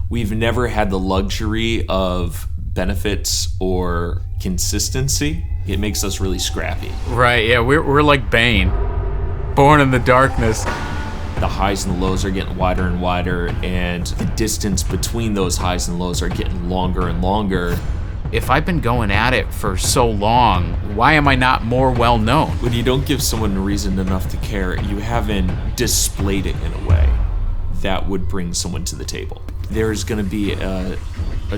We've never had the luxury of benefits or consistency. It makes us really scrappy. Right, yeah, we're like Bane, born in the darkness. The highs and the lows are getting wider and wider, and the distance between those highs and lows are getting longer and longer. If I've been going at it for so long, why am I not more well known? When you don't give someone a reason enough to care, you haven't displayed it in a way that would bring someone to the table. There's going to be a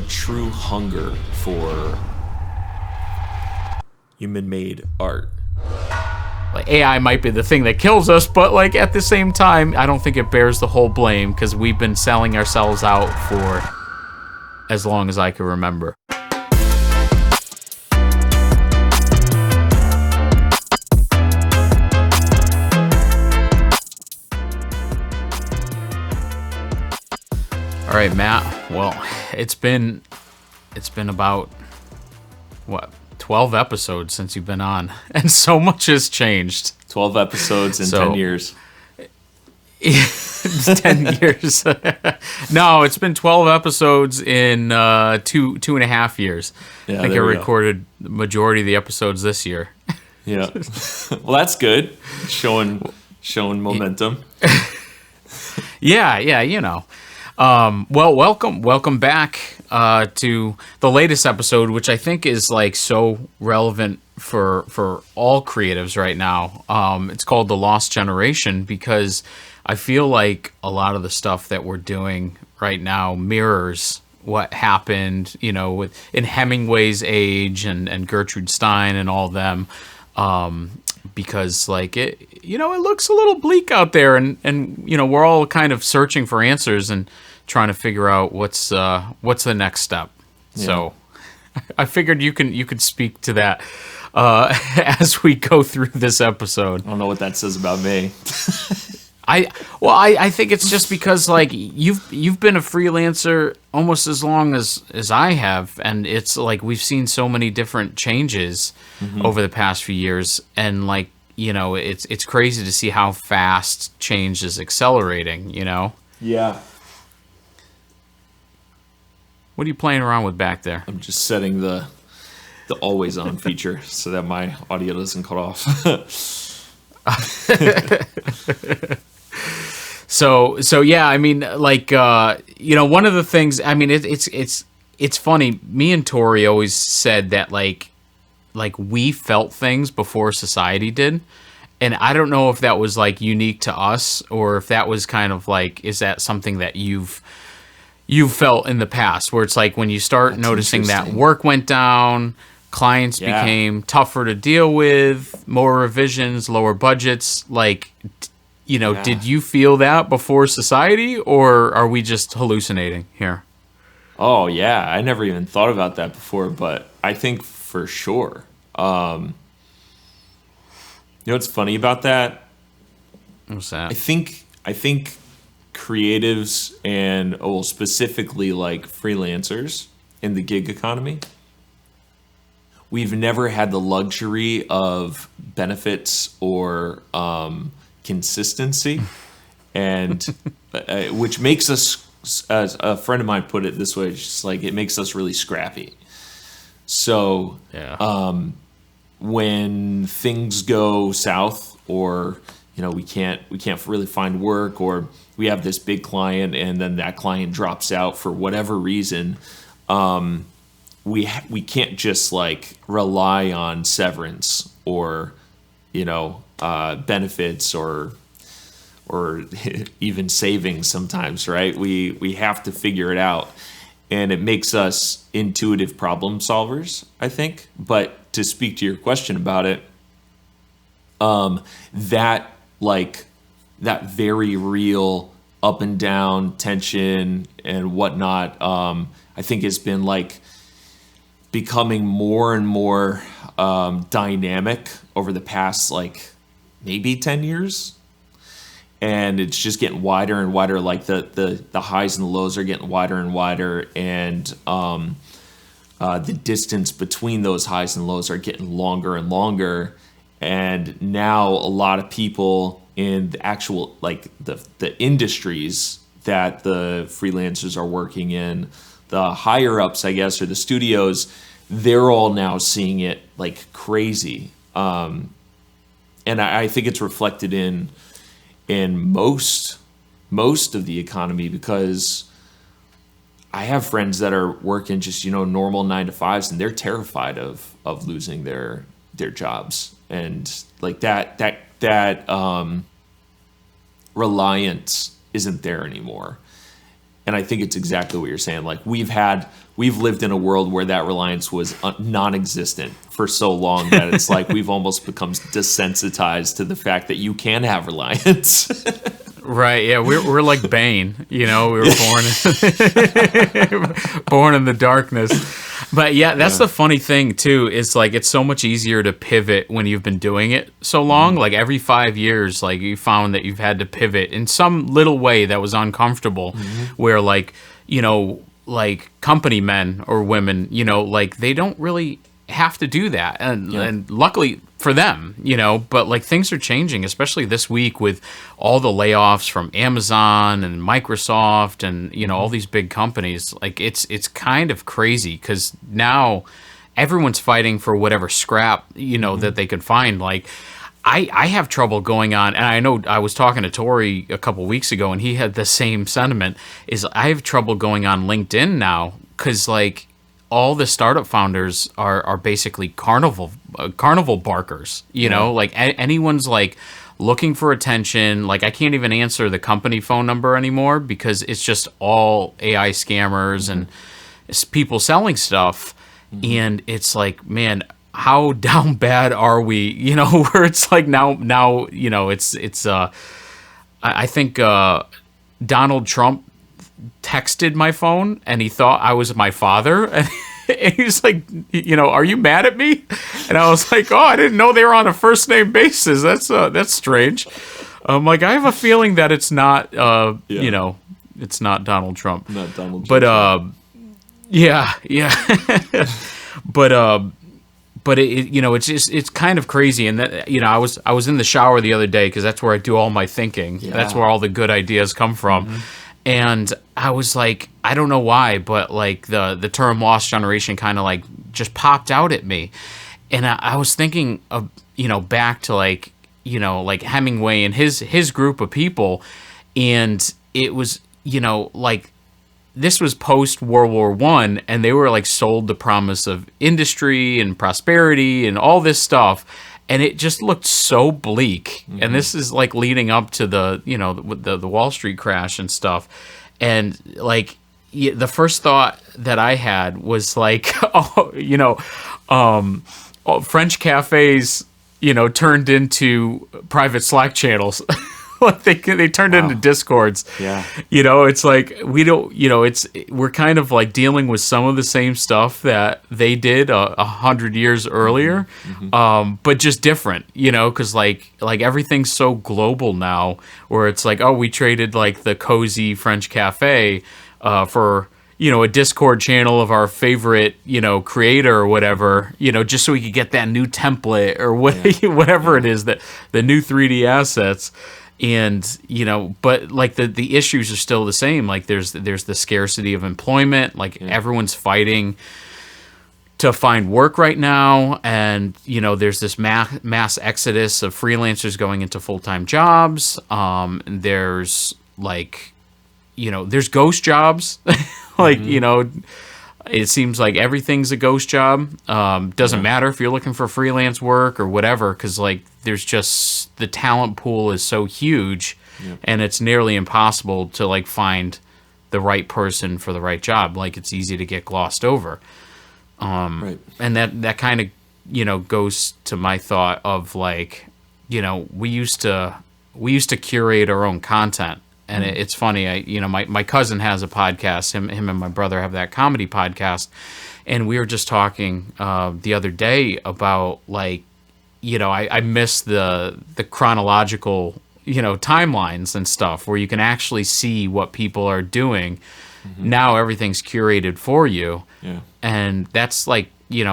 true hunger for human-made art. Like, AI might be the thing that kills us, but like at the same time, I don't think it bears the whole blame because we've been selling ourselves out for as long as I can remember. All right, Matt. Well, it's been about what, 12 episodes since you've been on, and so much has changed. 12 episodes in 10 years. 10 years. No, it's been 12 episodes in 2.5 years. Yeah, I think I recorded the majority of the episodes this year. Yeah. Well, that's good. Showing momentum. Yeah, you know. Well, welcome back to the latest episode, which I think is like so relevant for all creatives right now. It's called The Lost Generation because I feel like a lot of the stuff that we're doing right now mirrors what happened, you know, in Hemingway's age and Gertrude Stein and all them. Because like it, you know, it looks a little bleak out there, and you know, we're all kind of searching for answers and trying to figure out what's the next step. Yeah. So I figured you could speak to that as we go through this episode. I don't know what that says about me. I think it's just because like you've been a freelancer almost as long as I have, and it's like we've seen so many different changes over the past few years, and like, you know, it's crazy to see how fast change is accelerating, you know? Yeah. What are you playing around with back there? I'm just setting the always on feature so that my audio doesn't cut off. So yeah, I mean, like, you know, one of the things, I mean, it's funny. Me and Tori always said that like we felt things before society did. And I don't know if that was like unique to us or if that was kind of like, is that something that you've felt in the past, where it's like when you start noticing that work went down, clients became tougher to deal with, more revisions, lower budgets, like, you know, did you feel that before society, or are we just hallucinating here? Oh, yeah. I never even thought about that before, but I think for sure. You know what's funny about that? What's that? I think creatives and, well, specifically like freelancers in the gig economy, we've never had the luxury of benefits or consistency, and which makes us, as a friend of mine put it this way, it's just like it makes us really scrappy. So when things go south, or you know, we can't really find work, or we have this big client and then that client drops out for whatever reason, we can't just like rely on severance or, you know, benefits or even savings sometimes, right? We have to figure it out, and it makes us intuitive problem solvers, I think. But to speak to your question about it, that very real up and down tension and whatnot, I think has been like becoming more and more dynamic over the past like maybe 10 years. And it's just getting wider and wider. Like the highs and the lows are getting wider and wider, and the distance between those highs and lows are getting longer and longer. And now a lot of people in the actual, like the industries that the freelancers are working in, the higher ups, I guess, or the studios, they're all now seeing it like crazy. And I think it's reflected in most of the economy, because I have friends that are working just, normal 9 to 5s, and they're terrified of losing their jobs. And like that reliance isn't there anymore. And I think it's exactly what you're saying. Like we've lived in a world where that reliance was non-existent for so long that it's like we've almost become desensitized to the fact that you can have reliance. Right, yeah, we're like Bane, we were born in the darkness. But yeah, that's the funny thing too, is like it's so much easier to pivot when you've been doing it so long. Like every 5 years, like you found that you've had to pivot in some little way that was uncomfortable, where like, like company men or women, like they don't really have to do that. And luckily for them, but like things are changing, especially this week with all the layoffs from Amazon and Microsoft and, all these big companies. Like it's kind of crazy, because now everyone's fighting for whatever scrap, that they can find. Like I have trouble going on, and I know I was talking to Tori a couple weeks ago and he had the same sentiment, is I have trouble going on LinkedIn now, because like all the startup founders are basically carnival barkers, like anyone's like looking for attention. Like I can't even answer the company phone number anymore, because it's just all AI scammers and it's people selling stuff. And it's like, man, how down bad are we? Where it's like now, it's I think Donald Trump texted my phone and he thought I was my father, and he's like, are you mad at me? And I was like, oh, I didn't know they were on a first name basis. That's strange. Like I have a feeling that it's not it's not Donald Trump. Not Donald Trump. But yeah. But it's kind of crazy. And that, I was in the shower the other day, because that's where I do all my thinking. Yeah. That's where all the good ideas come from. And I was like, I don't know why, but like the term lost generation kind of like just popped out at me. And I was thinking of, back to like Hemingway and his group of people. And it was, like this was post World War I, and they were like sold the promise of industry and prosperity and all this stuff. And it just looked so bleak. And this is like leading up to the Wall Street crash and stuff. And like the first thought that I had was like, French cafes, turned into private Slack channels. Like they turned into Discords. Yeah. It's like we don't. We're kind of like dealing with some of the same stuff that they did 100 years earlier, but just different. Because like everything's so global now, where it's like, oh, we traded like the cozy French cafe for a Discord channel of our favorite creator or whatever. Just so we could get that new template or whatever it is, that the new 3D assets. And but like the issues are still the same. Like there's the scarcity of employment. Like everyone's fighting to find work right now, and there's this mass exodus of freelancers going into full-time jobs. There's like there's ghost jobs. Like it seems like everything's a ghost job. Doesn't matter if you're looking for freelance work or whatever, because like there's just the talent pool is so huge, and it's nearly impossible to like find the right person for the right job. Like it's easy to get glossed over. And that kind of goes to my thought of like we used to curate our own content. And it's funny, my cousin has a podcast. Him and my brother have that comedy podcast, and we were just talking the other day about like, I miss the chronological timelines and stuff where you can actually see what people are doing. Now everything's curated for you, and that's like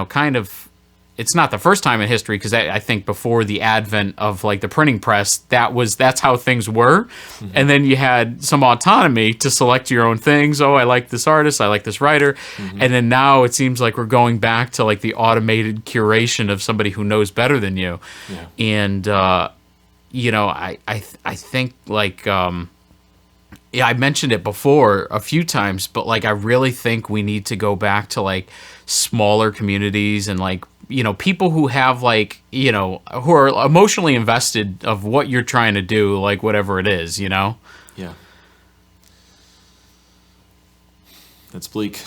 kind of it's not the first time in history, because I think before the advent of like the printing press, that's how things were. Mm-hmm. And then you had some autonomy to select your own things. Oh, I like this artist, I like this writer. Mm-hmm. And then now it seems like we're going back to like the automated curation of somebody who knows better than you. Yeah. And I think like I mentioned it before a few times, but like I really think we need to go back to like smaller communities and like, people who have like, who are emotionally invested of what you're trying to do, like whatever it is, Yeah. That's bleak.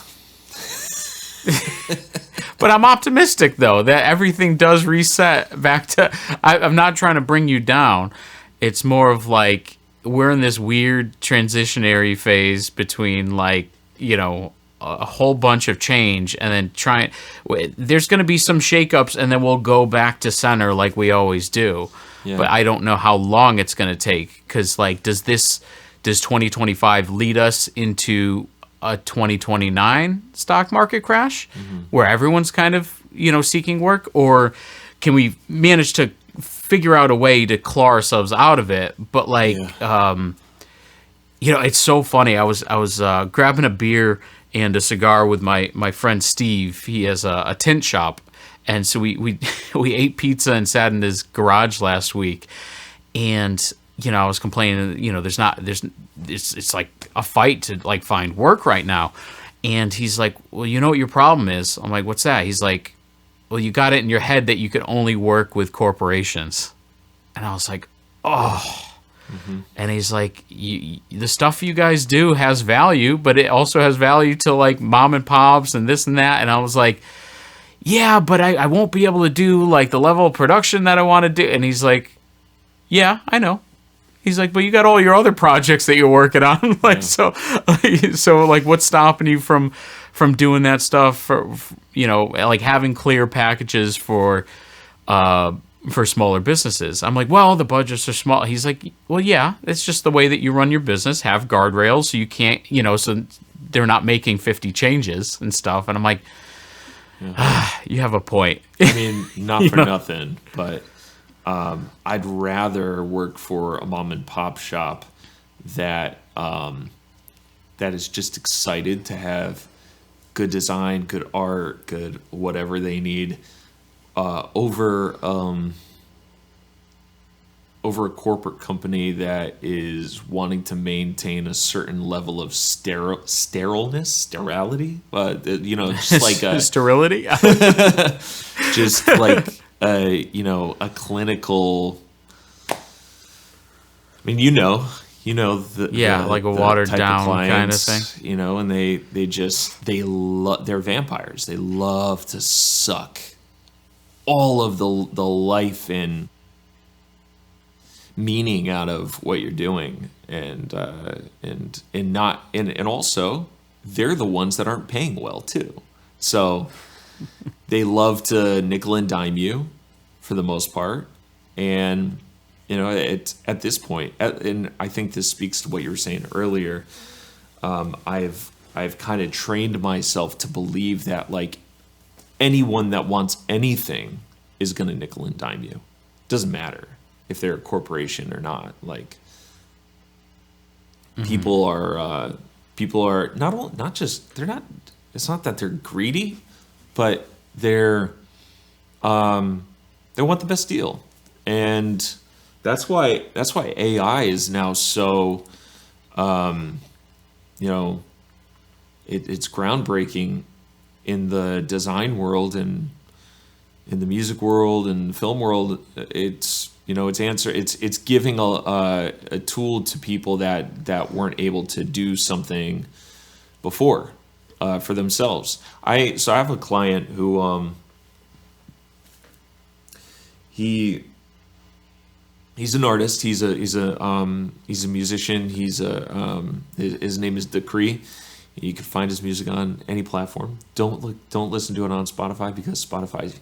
But I'm optimistic though that everything does reset back to, I'm not trying to bring you down. It's more of like, we're in this weird transitionary phase between like, a whole bunch of change, and then there's going to be some shakeups, and then we'll go back to center like we always do. Yeah. But I don't know how long it's going to take, because like, does 2025 lead us into a 2029 stock market crash where everyone's kind of, seeking work, or can we manage to figure out a way to claw ourselves out of it? But like, it's so funny. I was grabbing a beer and a cigar with my friend Steve. He has a tint shop, and so we ate pizza and sat in his garage last week. And I was complaining, it's like a fight to like find work right now. And he's like, well, you know what your problem is? I'm like, what's that? He's like, well, you got it in your head that you can only work with corporations. And I was like, oh. Mm-hmm. And he's like, the stuff you guys do has value, but it also has value to like mom and pops and this and that. And I was like, yeah, but I won't be able to do like the level of production that I want to do. And he's like, yeah, I know. He's like, but you got all your other projects that you're working on. Like, so like, what's stopping you from doing that stuff for, like having clear packages for smaller businesses? I'm like, well, the budgets are small. He's like, well, yeah, it's just the way that you run your business. Have guardrails so you can't, so they're not making 50 changes and stuff. And I'm like, you have a point. I mean, not for nothing, but I'd rather work for a mom and pop shop that is just excited to have good design, good art, good whatever they need, over a corporate company that is wanting to maintain a certain level of sterility, just like sterility, just like a clinical. I mean, like a watered down kind of thing, and they're vampires. They love to suck all of the life and meaning out of what you're doing, and also they're the ones that aren't paying well too. So they love to nickel and dime you for the most part, and at this point, and I think this speaks to what you were saying earlier. I've kind of trained myself to believe that like anyone that wants anything is going to nickel and dime you. Doesn't matter if they're a corporation or not. Like, people are not just, they're not, it's not that they're greedy, but they want the best deal. And that's why AI is now so, it's groundbreaking in the design world and in the music world and the film world. It's giving a tool to people that weren't able to do something before for themselves. So I have a client who he's an artist. He's a musician. His name is Decree. You can find his music on any platform. Don't listen to it on Spotify, because Spotify,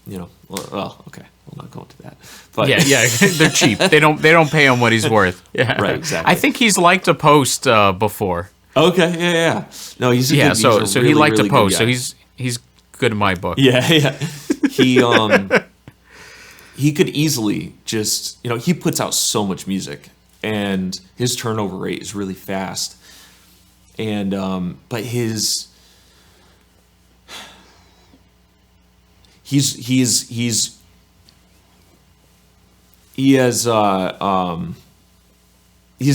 well, okay, we'll not go into that. But yeah, they're cheap. They don't pay him what he's worth. Yeah, right, exactly. I think he's liked a post before. Okay, yeah. No, he's a good, so really, he liked really a post. good guy. So he's good in my book. Yeah. he could easily just, he puts out so much music, and his turnover rate is really fast. And but he he's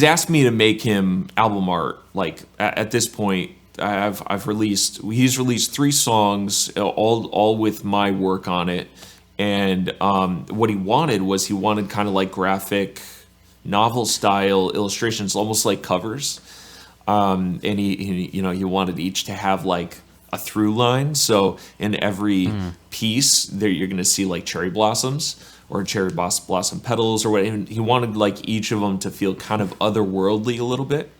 asked me to make him album art. Like at this point, he's released 3 songs, all with my work on it. And what he wanted kind of like graphic novel style illustrations, almost like covers. And he wanted each to have like a through line. So in every piece there, you're going to see like cherry blossoms or cherry blossom petals or what. And he wanted like each of them to feel kind of otherworldly a little bit.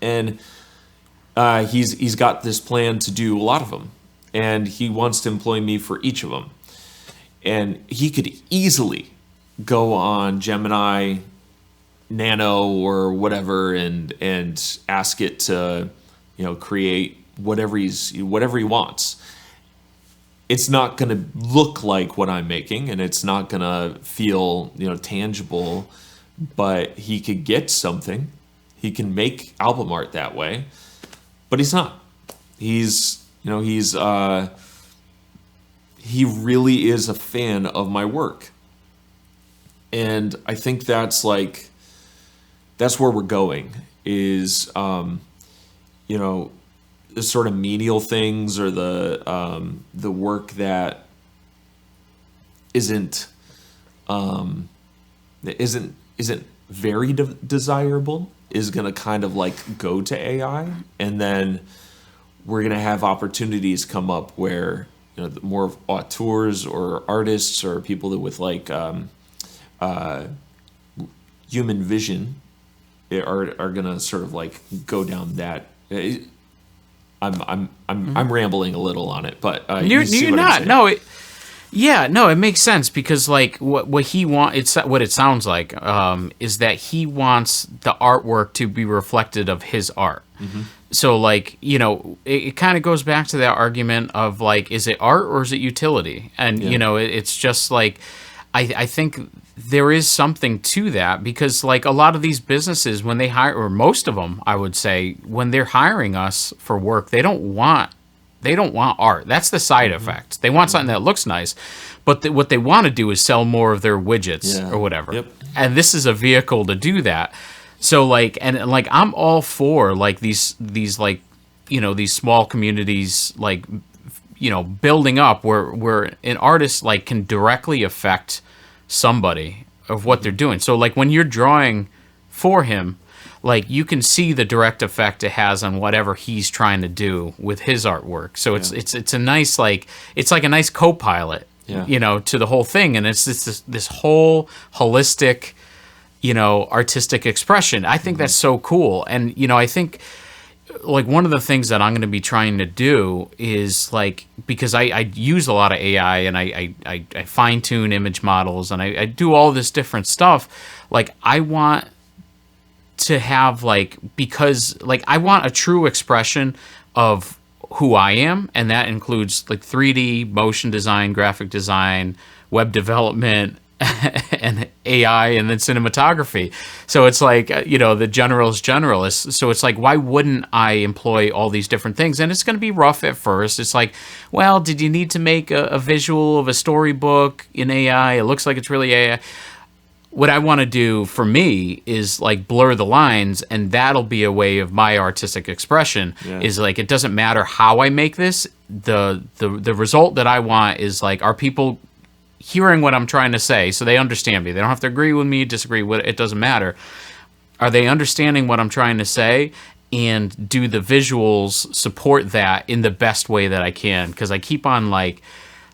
And he's got this plan to do a lot of them, and he wants to employ me for each of them. And he could easily go on Gemini Nano or whatever and ask it to, create whatever he wants. It's not going to look like what I'm making, and it's not going to feel, tangible, but he could get something. He can make album art that way, but he's not. He really is a fan of my work. And I think that's where we're going is, the sort of menial things or the work that isn't very desirable is going to kind of like go to AI. And then we're going to have opportunities come up where, more auteurs or artists or people that with like human vision are gonna sort of like go down that. I'm rambling a little on it, but you're not. No, it makes sense because like what he what it sounds like is that he wants the artwork to be reflected of his art. Mm-hmm. So, like, it kind of goes back to that argument of, like, is it art or is it utility? And, it's just, like, I think there is something to that because, like, a lot of these businesses, when they hire, or most of them, I would say, when they're hiring us for work, they don't want art. That's the side effect. They want something that looks nice. But what they want to do is sell more of their widgets or whatever. Yep. And this is a vehicle to do that. So like I'm all for like these like these small communities like building up where an artist like can directly affect somebody of what they're doing. So like when you're drawing for him, like you can see the direct effect it has on whatever he's trying to do with his artwork. So it's a nice it's like a nice co-pilot, to the whole thing, and it's this whole holistic artistic expression. I think that's so cool. And, I think like one of the things that I'm going to be trying to do is like, because I use a lot of AI and I fine tune image models and I do all this different stuff. Like I want to have because I want a true expression of who I am. And that includes like 3D, motion design, graphic design, web development, and AI, and then cinematography. So it's like, the general's generalist. So it's like, why wouldn't I employ all these different things? And it's going to be rough at first. It's like, well, did you need to make a visual of a storybook in AI? It looks like it's really AI. What I want to do for me is like blur the lines, and that'll be a way of my artistic expression. Is like, it doesn't matter how I make this. The result that I want is like, are people hearing what I'm trying to say so they understand me? They don't have to agree with me, disagree with it doesn't matter. Are they understanding what I'm trying to say? And do the visuals support that in the best way that I can? Because I keep on like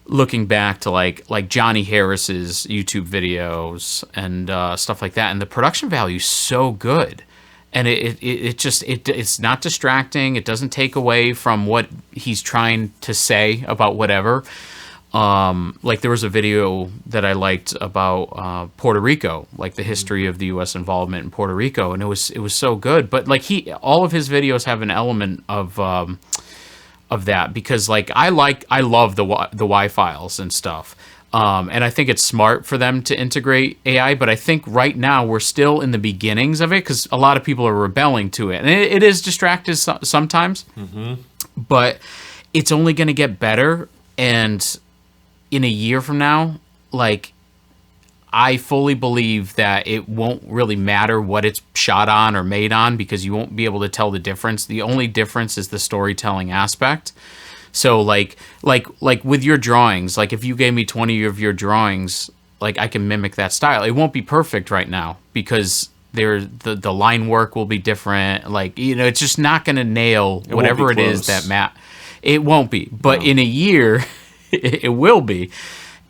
looking back to like Johnny Harris's YouTube videos and stuff like that, and the production value is so good, and it's not distracting. It doesn't take away from what he's trying to say about whatever. Like there was a video that I liked about Puerto Rico, like the history of the U.S. involvement in Puerto Rico, and it was so good. But like all of his videos have an element of that, because like I love the Y files and stuff. And I think it's smart for them to integrate AI, but I think right now we're still in the beginnings of it because a lot of people are rebelling to it. And it is distracted sometimes, but it's only going to get better. And in a year from now, like, I fully believe that it won't really matter what it's shot on or made on because you won't be able to tell the difference. The only difference is the storytelling aspect. So like with your drawings, like if you gave me 20 of your drawings, like I can mimic that style. It won't be perfect right now because the line work will be different. Like, you know, it's just not going to nail whatever it is that Matt. It won't be, but in a year, it will be,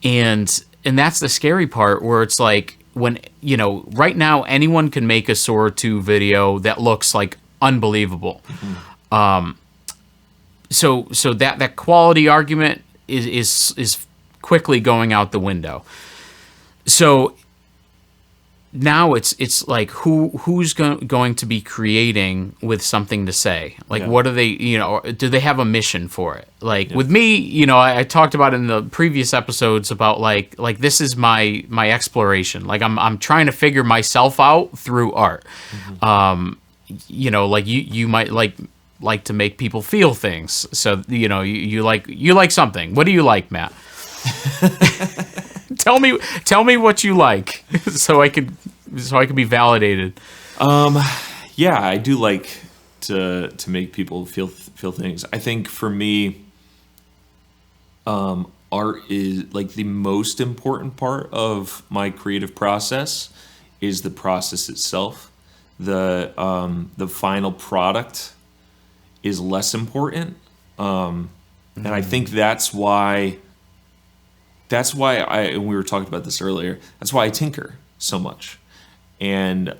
and that's the scary part where it's like when, you know, right now anyone can make a Sora 2 video that looks like unbelievable. So that quality argument is quickly going out the window. So now it's like who's going to be creating with something to say? Like, what do they, you know, do they have a mission for it? Like with me, you know, I talked about in the previous episodes about like this is my exploration. Like I'm trying to figure myself out through art. You know, like you might like to make people feel things. So, you know, you like something. What do you like, Matt? Tell me what you like so I could be validated. Yeah, I do like to make people feel things. I think for me, art is like the most important part of my creative process is the process itself. The final product is less important. And I think that's why and we were talking about this earlier, that's why I tinker so much. And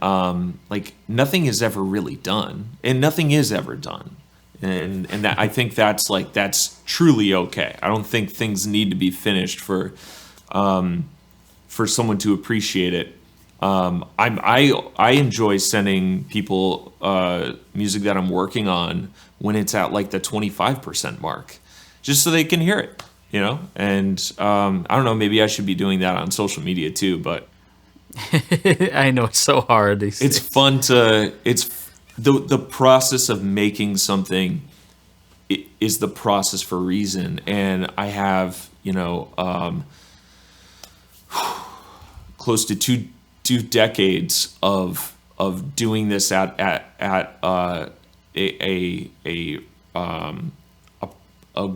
like nothing is ever really done, and nothing is ever done. And that, I think that's truly okay. I don't think things need to be finished for someone to appreciate it. I enjoy sending people music that I'm working on when it's at like the 25% mark, just so they can hear it, you know? And I don't know, maybe I should be doing that on social media too, but I know it's so hard. It's fun to, it's the process of making something is the process for a reason. And I have, you know, close to two decades of doing this at a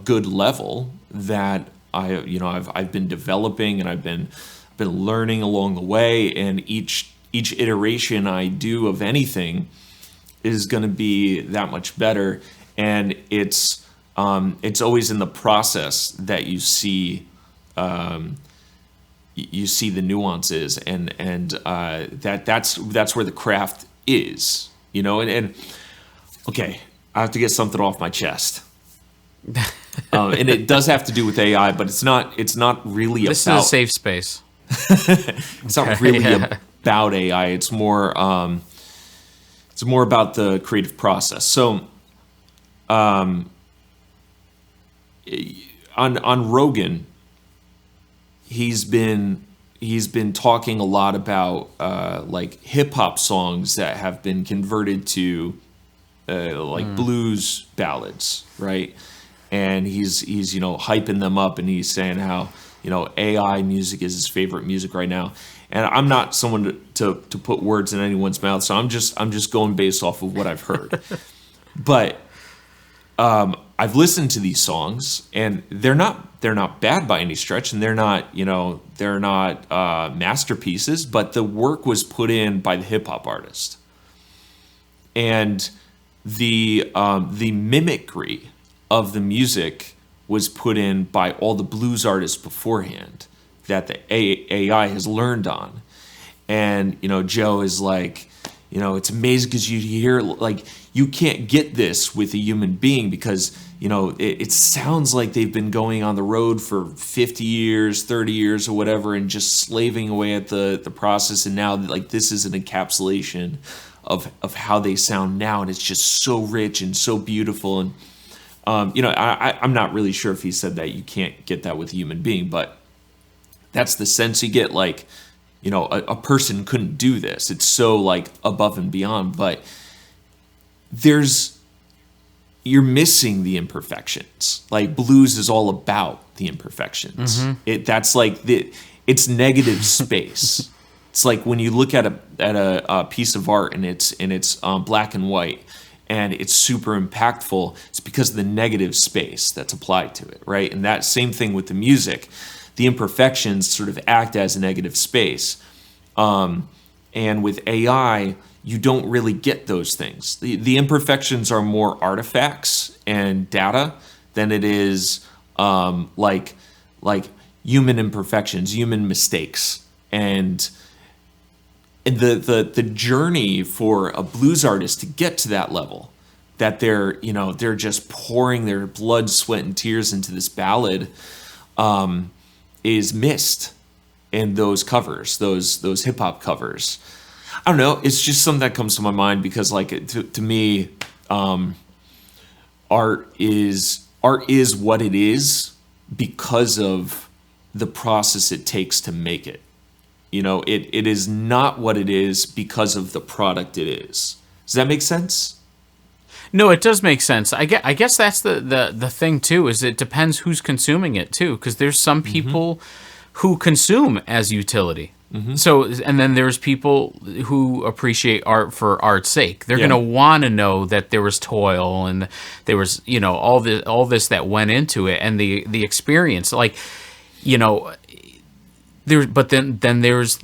good level that I've been developing, and I've been learning along the way, and each iteration I do of anything is going to be that much better. And it's always in the process that you see the nuances, and that's where the craft is, you know. And okay, I have to get something off my chest. And it does have to do with AI, but it's not really this about... is a safe space. It's not really about AI. It's more about the creative process. So on Rogan, he's been talking a lot about like hip hop songs that have been converted to blues ballads, right? And he's you know, hyping them up, and he's saying how, you know, AI music is his favorite music right now. And I'm not someone to put words in anyone's mouth, so I'm just going based off of what I've heard. But I've listened to these songs, and they're not bad by any stretch, and they're not masterpieces, but the work was put in by the hip hop artist, and the mimicry of the music was put in by all the blues artists beforehand that the AI has learned on. And, you know, Joe is like, you know, it's amazing because you hear, like, you can't get this with a human being because, you know, it sounds like they've been going on the road for 50 years, 30 years or whatever, and just slaving away at the process. And now, like, this is an encapsulation of how they sound now. And it's just so rich and so beautiful. And I'm not really sure if he said that you can't get that with a human being, but that's the sense you get. Like, a person couldn't do this. It's so like above and beyond, but you're missing the imperfections. Like, blues is all about the imperfections. That's like it's negative space. It's like when you look at a piece of art and it's black and white and it's super impactful. It's because of the negative space that's applied to it, right? And that same thing with the music. The imperfections sort of act as a negative space. And with AI, you don't really get those things. The imperfections are more artifacts and data than it is like human imperfections, human mistakes. And the journey for a blues artist to get to that level, that they're just pouring their blood, sweat, and tears into this ballad, is missed in those covers, those hip hop covers. I don't know. It's just something that comes to my mind because, like, to me, art is what it is because of the process it takes to make it. It is not what it is because of the product it is. Does that make sense? No, it does make sense. I guess that's the thing too, is it depends who's consuming it too, because there's some people who consume as utility. So, and then there's people who appreciate art for art's sake. They're going to want to know that there was toil and there was, all this that went into it, and the experience, like, but then there's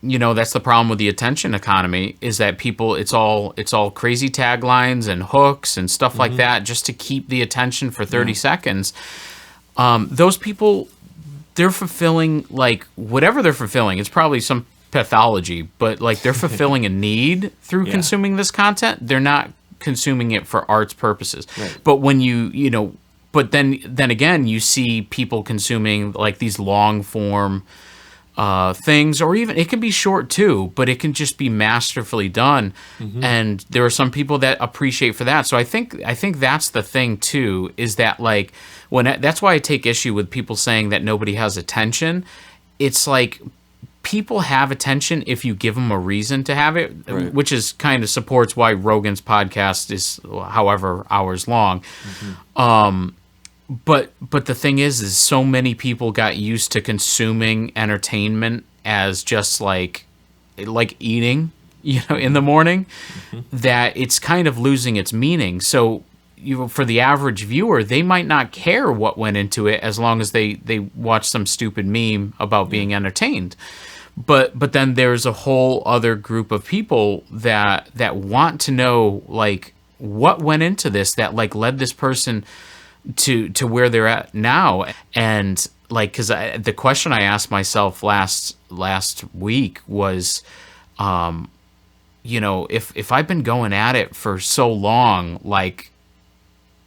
that's the problem with the attention economy, is that people, it's all crazy taglines and hooks and stuff like that just to keep the attention for 30 seconds. Those people, they're fulfilling, like, whatever they're fulfilling. It's probably some pathology, but like they're fulfilling a need through consuming this content. They're not consuming it for art's purposes. Right. But when but then again, you see people consuming like these long form things, or even it can be short too, but it can just be masterfully done. And there are some people that appreciate for that. So I think that's the thing too, is that like that's why I take issue with people saying that nobody has attention. It's like people have attention if you give them a reason to have it, right. Which is kind of supports why Rogan's podcast is however hours long. But the thing is so many people got used to consuming entertainment as just like eating, in the morning, that it's kind of losing its meaning. So for the average viewer, they might not care what went into it as long as they watch some stupid meme about being entertained. But then there's a whole other group of people that want to know, like, what went into this that like led this person to where they're at now. And like, because the question I asked myself last week was, if I've been going at it for so long, like,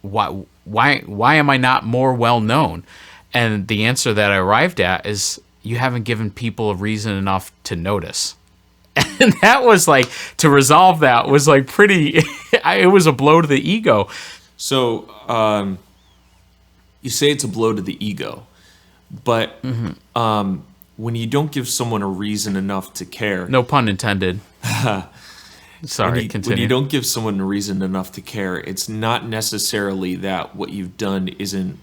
why am I not more well known? And the answer that I arrived at is, you haven't given people a reason enough to notice. And that was like, to resolve that was like pretty, it was a blow to the ego. So you say it's a blow to the ego, but when you don't give someone a reason enough to care. No pun intended. Sorry, continue. When you don't give someone a reason enough to care, it's not necessarily that what you've done isn't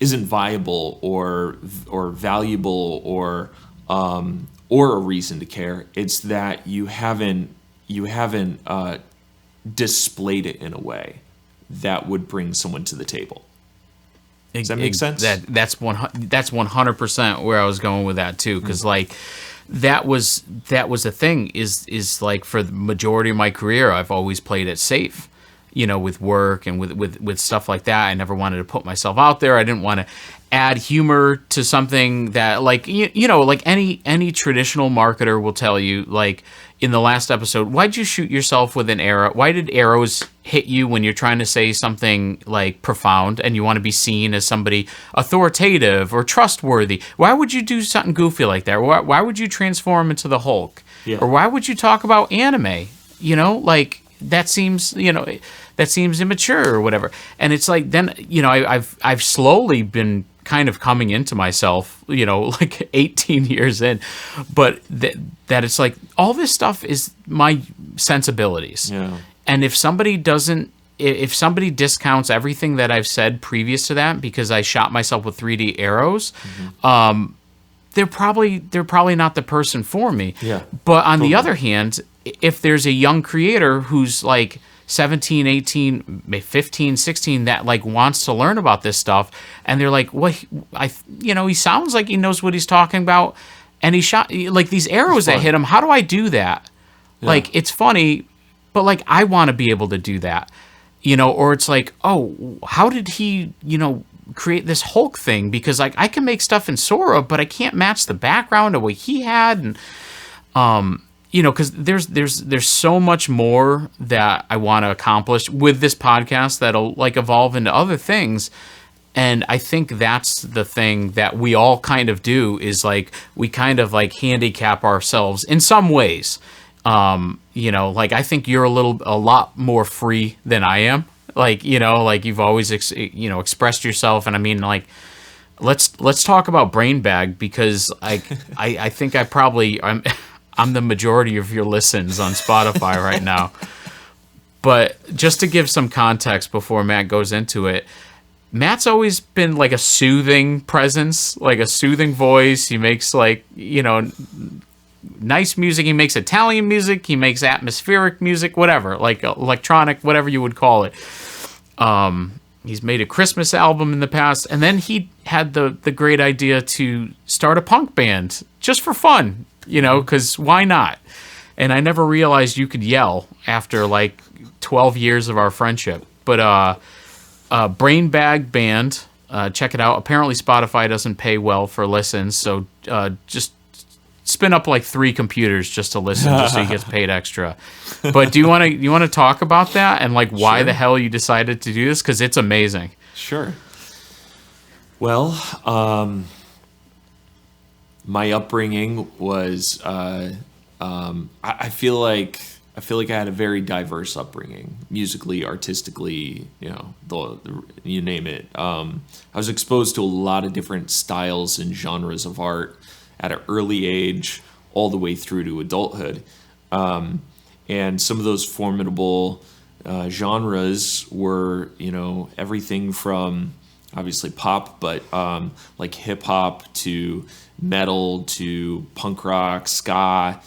viable or valuable or a reason to care. It's that you haven't displayed it in a way that would bring someone to the table. Does that make sense? That's 100% where I was going with that too, because like that was the thing. Is like for the majority of my career, I've always played it safe. With work and with stuff like that. I never wanted to put myself out there. I didn't want to. add humor to something that, like, you know, like any traditional marketer will tell you, like in the last episode, why'd you shoot yourself with an arrow? Why did arrows hit you when you're trying to say something like profound and you want to be seen as somebody authoritative or trustworthy? Why would you do something goofy like that? Why would you transform into the Hulk? Yeah. Or why would you talk about anime? You know, like that seems, you know, that seems immature or whatever. And it's like, then, you know, I've slowly been kind of coming into myself, you know, like 18 years in, but that it's like all this stuff is my sensibilities. Yeah. And if somebody discounts everything that I've said previous to that because I shot myself with 3D arrows, they're probably not the person for me. Yeah. But on the other hand, if there's a young creator who's like 17, 18, 15, 16 that like wants to learn about this stuff, and they're like, well, you know, he sounds like he knows what he's talking about, and he shot like these arrows that hit him. How do I do that? Yeah. Like, it's funny, but like I want to be able to do that, you know. Or it's like, oh, how did he, you know, create this Hulk thing? Because like I can make stuff in Sora, but I can't match the background of what he had, and you know, because there's so much more that I want to accomplish with this podcast that'll like evolve into other things. And I think that's the thing that we all kind of do, is like we kind of like handicap ourselves in some ways. You know, like I think you're a lot more free than I am. Like, you know, like you've always expressed yourself, and I mean, like let's talk about Brain Bag, because I think I'm the majority of your listens on Spotify right now. But just to give some context before Matt goes into it, Matt's always been like a soothing presence, like a soothing voice. He makes like, you know, nice music. He makes Italian music. He makes atmospheric music, whatever, like electronic, whatever you would call it. He's made a Christmas album in the past. And then he had the great idea to start a punk band just for fun. You know, because why not? And I never realized you could yell after like 12 years of our friendship. But Brain Bag Band, check it out. Apparently Spotify doesn't pay well for listens, so just spin up like 3 computers just to listen, just so he gets paid extra. But do you want to talk about that and like why the hell you decided to do this? Because it's amazing. Sure. Well, my upbringing was I feel like I had a very diverse upbringing, musically, artistically, you know, you name it. I was exposed to a lot of different styles and genres of art at an early age, all the way through to adulthood. And some of those formidable genres were, you know, everything from obviously pop, but like hip hop to metal to punk rock, ska,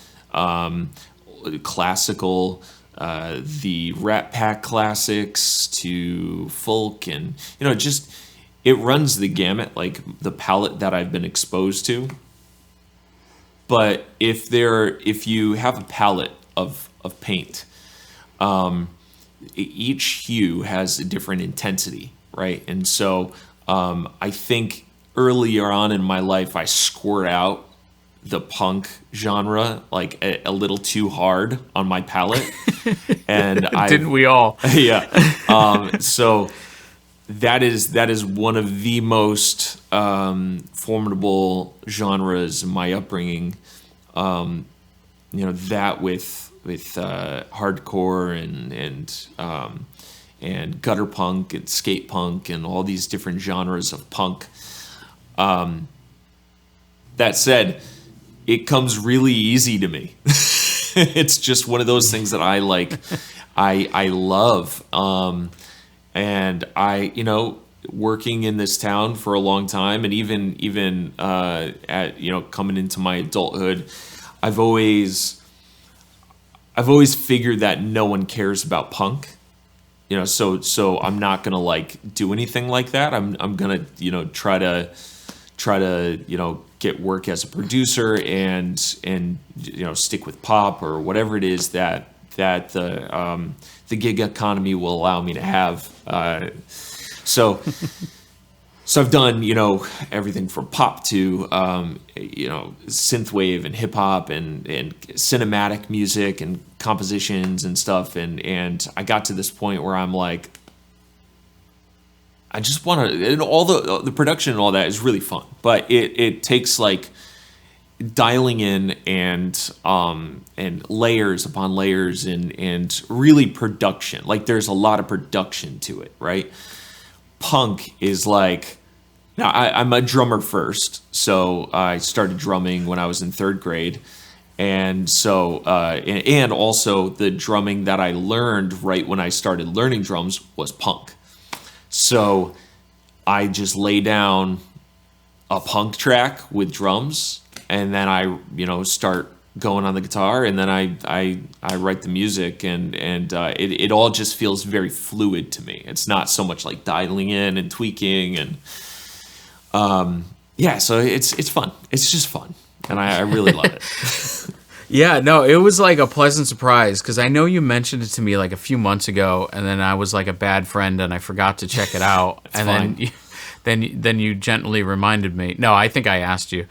classical, the Rat Pack classics to folk, and you know, it runs the gamut, like the palette that I've been exposed to. But if you have a palette of paint, each hue has a different intensity, right? And so I think earlier on in my life, I squirt out the punk genre like a little too hard on my palette, and didn't we all? Yeah. So that is one of the most formidable genres in my upbringing. You know, that with hardcore and gutter punk and skate punk and all these different genres of punk. That said, it comes really easy to me. It's just one of those things that I like. I love. And I, you know, working in this town for a long time, and even at, you know, coming into my adulthood, I've always figured that no one cares about punk. You know, so I'm not gonna like do anything like that. I'm gonna, you know, try to you know, get work as a producer and you know, stick with pop or whatever it is that the gig economy will allow me to have. So So I've done, everything from pop to, synthwave and hip hop and cinematic music and compositions and stuff. And I got to this point where I'm like, I just want to, and all the production and all that is really fun, but it takes like dialing in and layers upon layers and really production. Like there's a lot of production to it, right? Punk is like, now I'm a drummer first, so I started drumming when I was in third grade, and so and also the drumming that I learned right when I started learning drums was punk. So I just lay down a punk track with drums, and then I start going on the guitar, and then I write the music, and it all just feels very fluid to me. It's not so much like dialing in and tweaking, and so it's fun. It's just fun, and I really love it. Yeah, no, it was like a pleasant surprise because I know you mentioned it to me like a few months ago, and then I was like a bad friend and I forgot to check it out, and fine. then you gently reminded me. No, I think I asked you.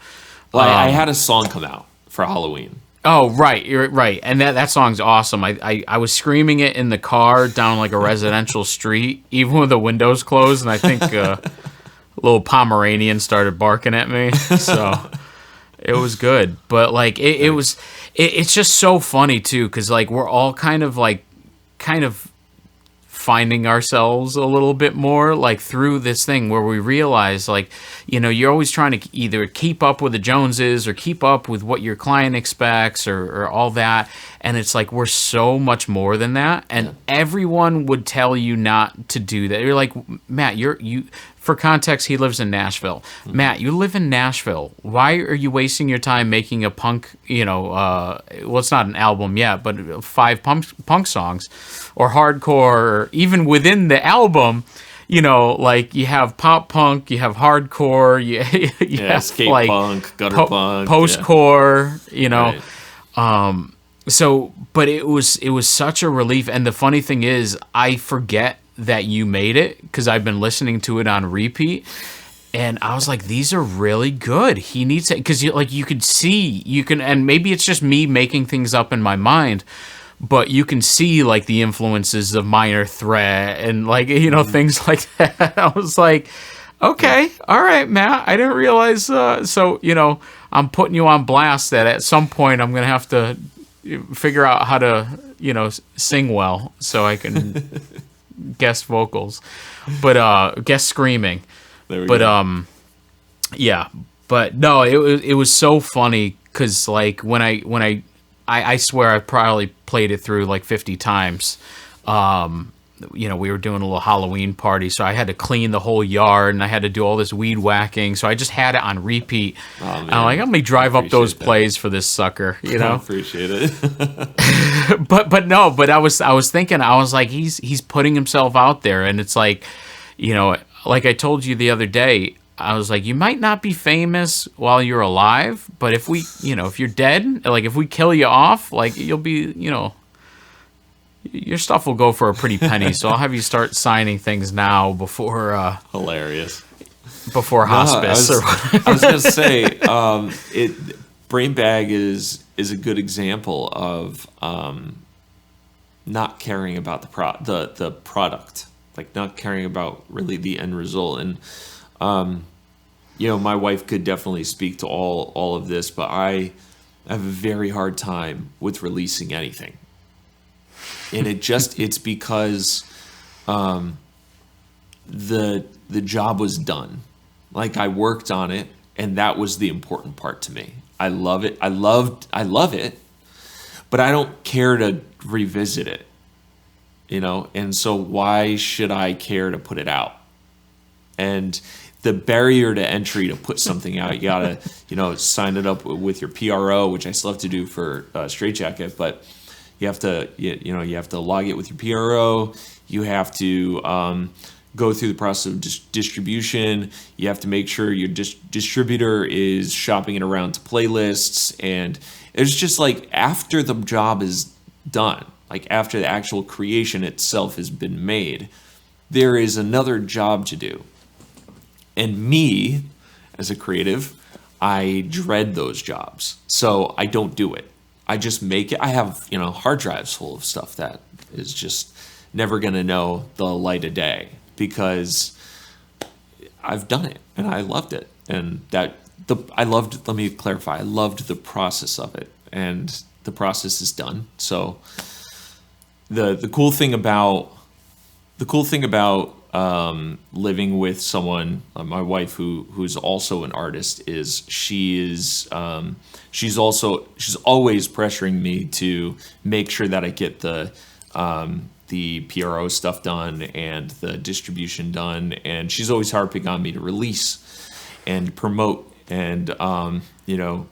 Well, I had a song come out for Halloween. Oh, right, you're right, and that song's awesome. I was screaming it in the car down like a residential street, even with the windows closed, and I think a little Pomeranian started barking at me, so it was good. But like it's just so funny too, because like we're all kind of finding ourselves a little bit more like through this thing where we realize like, you're always trying to either keep up with the Joneses or keep up with what your client expects or all that. And it's like, we're so much more than that. And everyone would tell you not to do that. You're like, Matt, for context, he lives in Nashville. Mm-hmm. Matt, you live in Nashville. Why are you wasting your time making a punk, well, it's not an album yet, but 5 punk songs or hardcore, or even within the album, like you have pop punk, you have hardcore, you have skate like punk, gutter punk, post-core, Right. So, but it was such a relief. And the funny thing is, I forget that you made it because I've been listening to it on repeat, and I was like, these are really good. He needs it because you could see, and maybe it's just me making things up in my mind, but you can see like the influences of Minor Threat and like things like that. I was like, okay, all right, Matt, I didn't realize. So I'm putting you on blast that at some point I'm gonna have to figure out how to sing well so I can guest vocals, but guest screaming. There we go. Yeah, but no, it was so funny because like when I swear I probably played it through like 50 times. We were doing a little Halloween party, so I had to clean the whole yard and I had to do all this weed whacking, so I just had it on repeat. Oh, man. I'm like, I'm gonna drive up those plays for this sucker, I appreciate it. but I was thinking, I was like, he's putting himself out there, and it's like, like I told you the other day, I was like, you might not be famous while you're alive, but if if you're dead, like if we kill you off, like you'll be, your stuff will go for a pretty penny. So I'll have you start signing things now before Hilarious. Before hospice. I was gonna say, Brain Bag is a good example of not caring about the product, like not caring about really the end result. And my wife could definitely speak to all of this, but I have a very hard time with releasing anything. And it's because the job was done. Like I worked on it, and that was the important part to me. I love it. I love it, but I don't care to revisit it. And so why should I care to put it out? And the barrier to entry to put something out, you gotta, sign it up with your PRO, which I still have to do for Straight Jacket, but you have to, you have to log it with your PRO. You have to go through the process of distribution. You have to make sure your distributor is shopping it around to playlists. And it's just like after the job is done, like after the actual creation itself has been made, there is another job to do. And me, as a creative, I dread those jobs. So I don't do it. I just make it. I have, hard drives full of stuff that is just never going to know the light of day because I've done it and I loved it. And let me clarify, I loved the process of it, and the process is done. So the cool thing about living with someone, my wife who's also an artist, is she's always pressuring me to make sure that I get the PRO stuff done and the distribution done, and she's always harping on me to release and promote and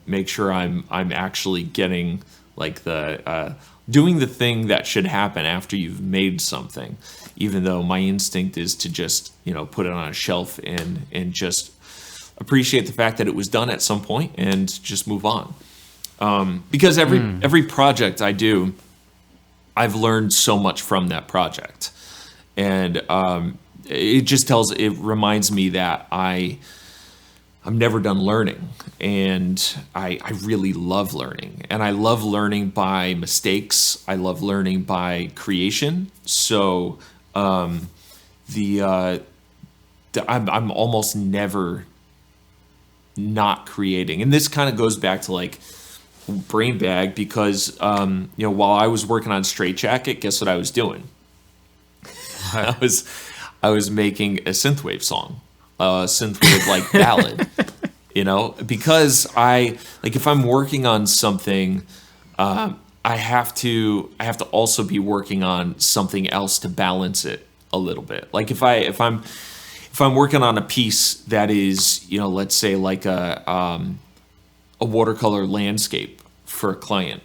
make sure I'm actually getting like the doing the thing that should happen after you've made something, even though my instinct is to just put it on a shelf and just appreciate the fact that it was done at some point and just move on. Because every project I do, I've learned so much from that project, and it reminds me that I'm never done learning, and I really love learning, and I love learning by mistakes. I love learning by creation. So I'm almost never not creating, and this kind of goes back to like Brain Bag, because while I was working on Straight Jacket, guess what I was doing? I was making a synthwave song. Synthwave like ballad, because if I'm working on something, I have to also be working on something else to balance it a little bit. Like if I'm working on a piece that is, let's say like a watercolor landscape for a client,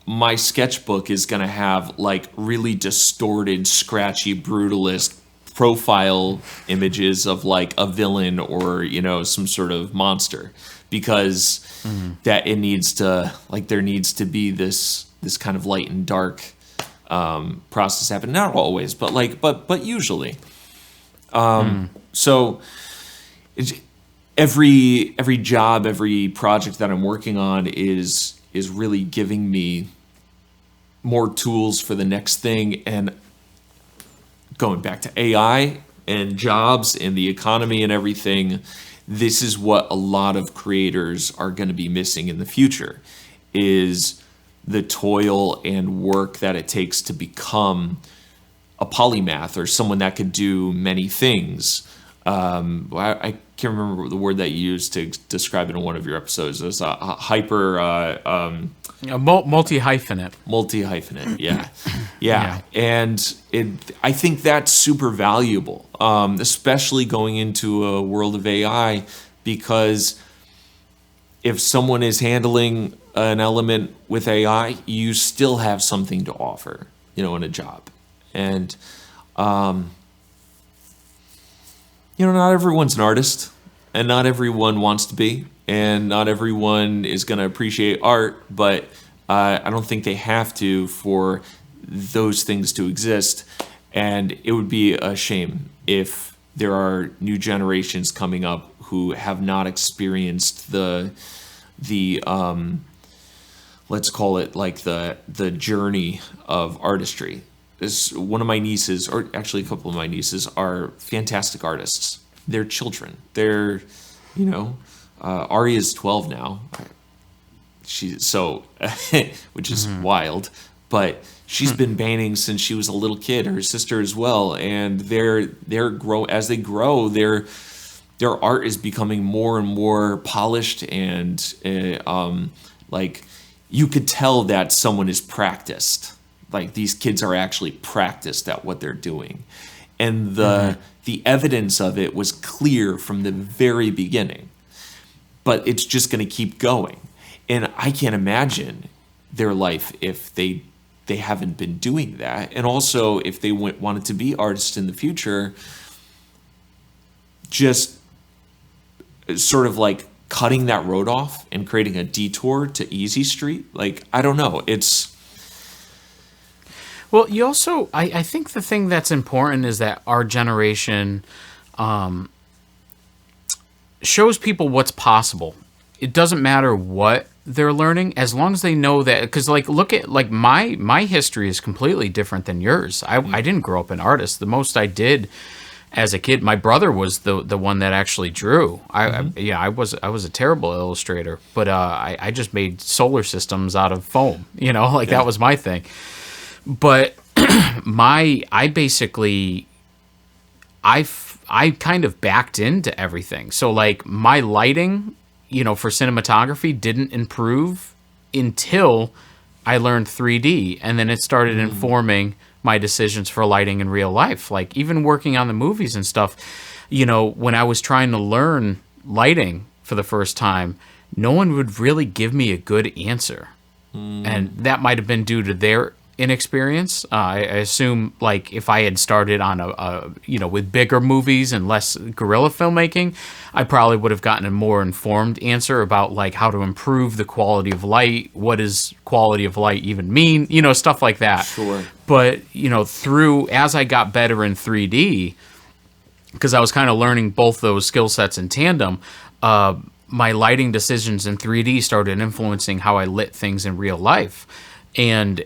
my sketchbook is going to have like really distorted, scratchy, brutalist profile images of like a villain or some sort of monster, because that it needs to, like, there needs to be this kind of light and dark process happen. Not always, but usually. So every job, every project that I'm working on is really giving me more tools for the next thing. And going back to AI and jobs and the economy and everything, this is what a lot of creators are going to be missing in the future, is the toil and work that it takes to become a polymath or someone that could do many things. I can't remember the word that you used to describe it in one of your episodes. It was a multi-hyphenate. Multi-hyphenate, yeah. And I think that's super valuable, especially going into a world of AI, because if someone is handling an element with AI, you still have something to offer, in a job. And, not everyone's an artist, and not everyone wants to be, and not everyone is going to appreciate art, but I don't think they have to for those things to exist. And it would be a shame if there are new generations coming up who have not experienced the let's call it like the journey of artistry. One of my nieces, or actually a couple of my nieces, are fantastic artists. They're children. They're, Ari is 12 now. Which is wild, but she's been painting since she was a little kid. Her sister as well, and as they grow, their art is becoming more and more polished, and like you could tell that someone is practiced. Like these kids are actually practiced at what they're doing, and the evidence of it was clear from the very beginning. But it's just going to keep going. And I can't imagine their life if they haven't been doing that. And also, if they wanted to be artists in the future, just sort of like cutting that road off and creating a detour to Easy Street. Like, I don't know. Well, you also, I think the thing that's important is that our generation, shows people what's possible. It doesn't matter what they're learning, as long as they know that, because like look at like my history is completely different than yours. I didn't grow up an artist. The most I did as a kid, my brother was the one that actually drew. I was a terrible illustrator, but I just made solar systems out of foam, like that was my thing. But I kind of backed into everything. So like my lighting, for cinematography didn't improve until I learned 3D, and then it started informing my decisions for lighting in real life. Like even working on the movies and stuff, when I was trying to learn lighting for the first time, no one would really give me a good answer. And that might have been due to their inexperience. I assume like if I had started on with bigger movies and less guerrilla filmmaking, I probably would have gotten a more informed answer about like how to improve the quality of light. What does quality of light even mean? Stuff like that. Sure. But as I got better in 3D, because I was kind of learning both those skill sets in tandem, my lighting decisions in 3D started influencing how I lit things in real life. And,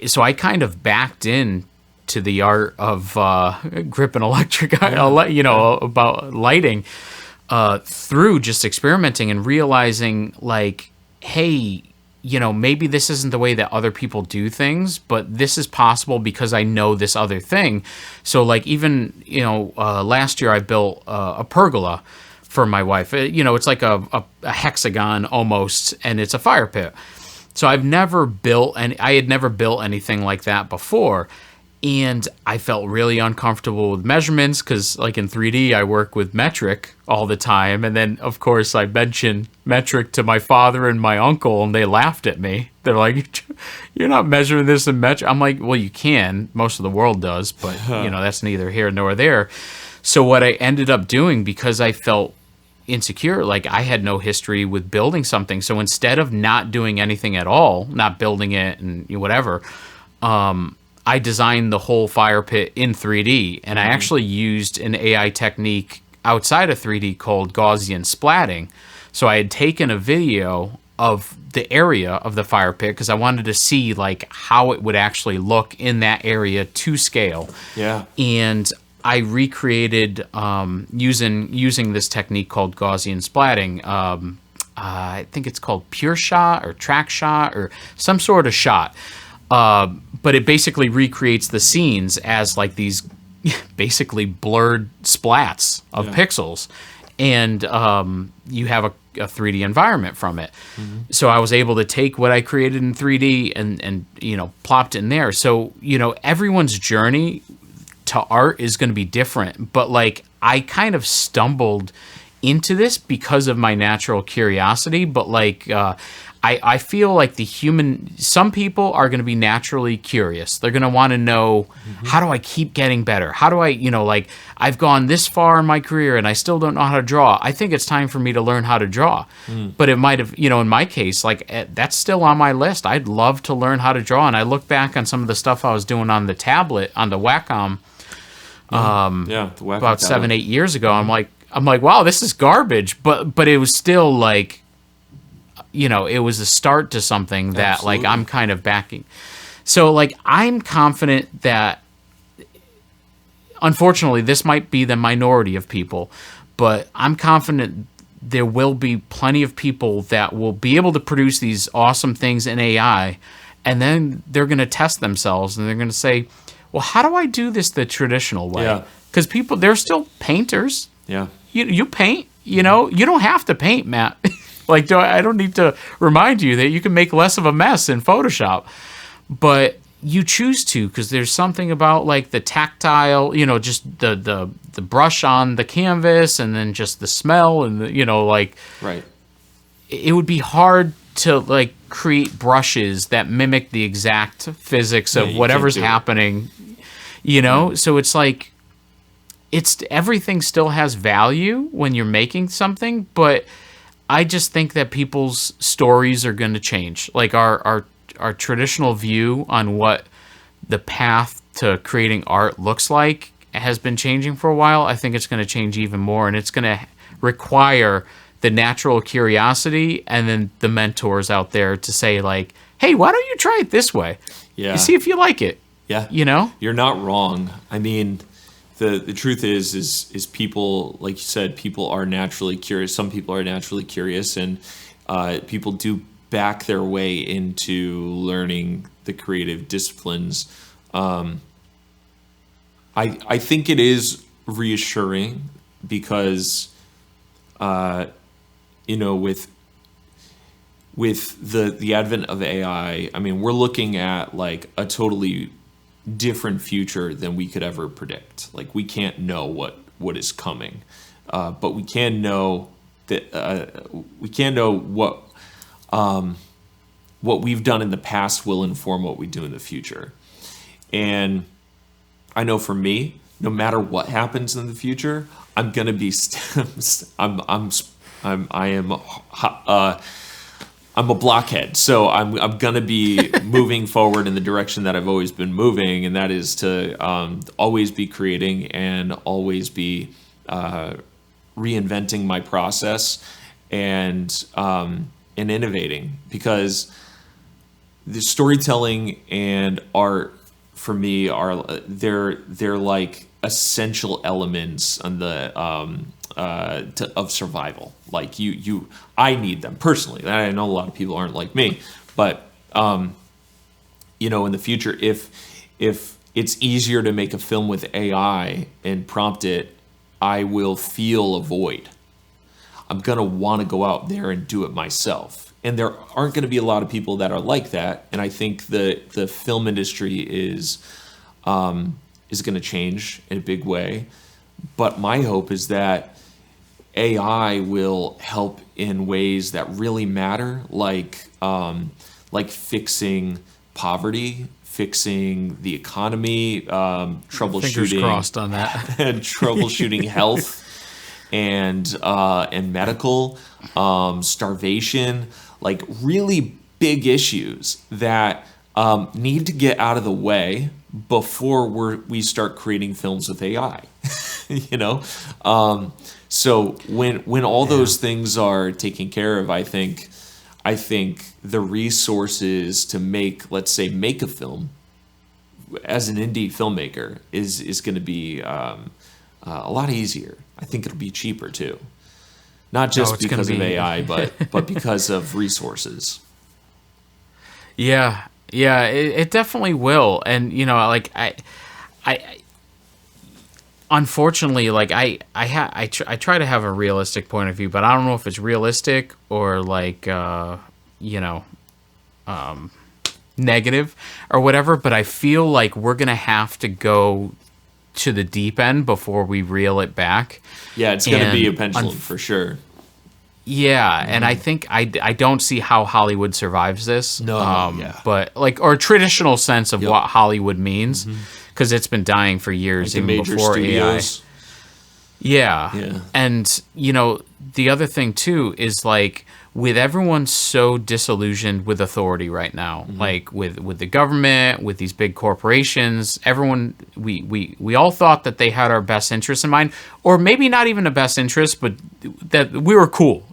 so I kind of backed in to the art of grip and electric, about lighting through just experimenting and realizing like, hey, maybe this isn't the way that other people do things, but this is possible because I know this other thing. So like even, last year I built a pergola for my wife. It's like a hexagon almost, and it's a fire pit. So I had never built anything like that before. And I felt really uncomfortable with measurements because like in 3D, I work with metric all the time. And then, of course, I mentioned metric to my father and my uncle, and they laughed at me. They're like, you're not measuring this in metric. I'm like, well, you can. Most of the world does. But, that's neither here nor there. So what I ended up doing, because I felt insecure, like I had no history with building something. So instead of not doing anything at all, not building it and whatever, I designed the whole fire pit in 3D, and I actually used an AI technique outside of 3D called Gaussian splatting. So I had taken a video of the area of the fire pit because I wanted to see like how it would actually look in that area to scale. Yeah. And I recreated using this technique called Gaussian splatting. I think it's called pure shot or track shot or some sort of shot. But it basically recreates the scenes as like these basically blurred splats of pixels. And you have a 3D environment from it. So I was able to take what I created in 3D and plopped it in there. So, everyone's journey to art is going to be different. But like I kind of stumbled into this because of my natural curiosity. But like I feel like some people are going to be naturally curious. They're going to want to know, how do I keep getting better? How do I, like I've gone this far in my career and I still don't know how to draw. I think it's time for me to learn how to draw. But it might have, in my case, like that's still on my list. I'd love to learn how to draw. And I look back on some of the stuff I was doing on the tablet, on the Wacom, about 7-8 years ago. I'm like, wow, this is garbage. But it was still like, it was a start to something that Absolutely. Like I'm kind of backing. So like I'm confident that, unfortunately, this might be the minority of people, but I'm confident there will be plenty of people that will be able to produce these awesome things in AI, and then they're going to test themselves and they're going to say, well, how do I do this the traditional way? Because they're still painters. Yeah. You paint, you don't have to paint, Matt. Like, I don't need to remind you that you can make less of a mess in Photoshop. But you choose to, because there's something about, like, the tactile, just the brush on the canvas, and then just the smell, and, Right. It would be hard to, like, create brushes that mimic the exact physics of whatever's happening, So it's like, everything still has value when you're making something, but I just think that people's stories are going to change. Like our traditional view on what the path to creating art looks like has been changing for a while. I think it's going to change even more, and it's going to require the natural curiosity and then the mentors out there to say like, hey, why don't you try it this way? Yeah. You see if you like it. Yeah. You know? You're not wrong. I mean, the truth is people, like you said, people are naturally curious. Some people are naturally curious, and people do back their way into learning the creative disciplines. I think it is reassuring because, with the advent of AI, I mean, we're looking at like a totally different future than we could ever predict. Like we can't know what is coming, but we can know that what we've done in the past will inform what we do in the future. And I know for me, no matter what happens in the future, I'm gonna be I'm a blockhead, so I'm gonna be moving forward in the direction that I've always been moving, and that is to always be creating and always be reinventing my process and innovating, because the storytelling and art for me are they're like essential elements on the of survival. Like I need them personally. I know a lot of people aren't like me, but in the future, if it's easier to make a film with AI and prompt it, I will feel a void. I'm gonna want to go out there and do it myself, and there aren't going to be a lot of people that are like that. And I think the film industry is going to change in a big way. But my hope is that AI will help in ways that really matter, like fixing poverty, fixing the economy, troubleshooting. Fingers crossed on that. And troubleshooting health and medical, starvation, like really big issues that need to get out of the way before we start creating films with AI. So when all those things are taken care of, I think the resources to make a film as an indie filmmaker is going to be a lot easier. I think it'll be cheaper too, not just because of AI, but because of resources. Yeah, it definitely will. And I unfortunately, like I try to have a realistic point of view, but I don't know if it's realistic or negative or whatever. But I feel like we're gonna have to go to the deep end before we reel it back. Yeah, it's gonna be a pendulum for sure. Yeah, and I think I don't see how Hollywood survives this. No, but or a traditional sense of what Hollywood means, because it's been dying for years, like even before studios. AI. Yeah, and the other thing too is like with everyone so disillusioned with authority right now, like with the government, with these big corporations, everyone we all thought that they had our best interests in mind, or maybe not even a best interest, but that we were cool,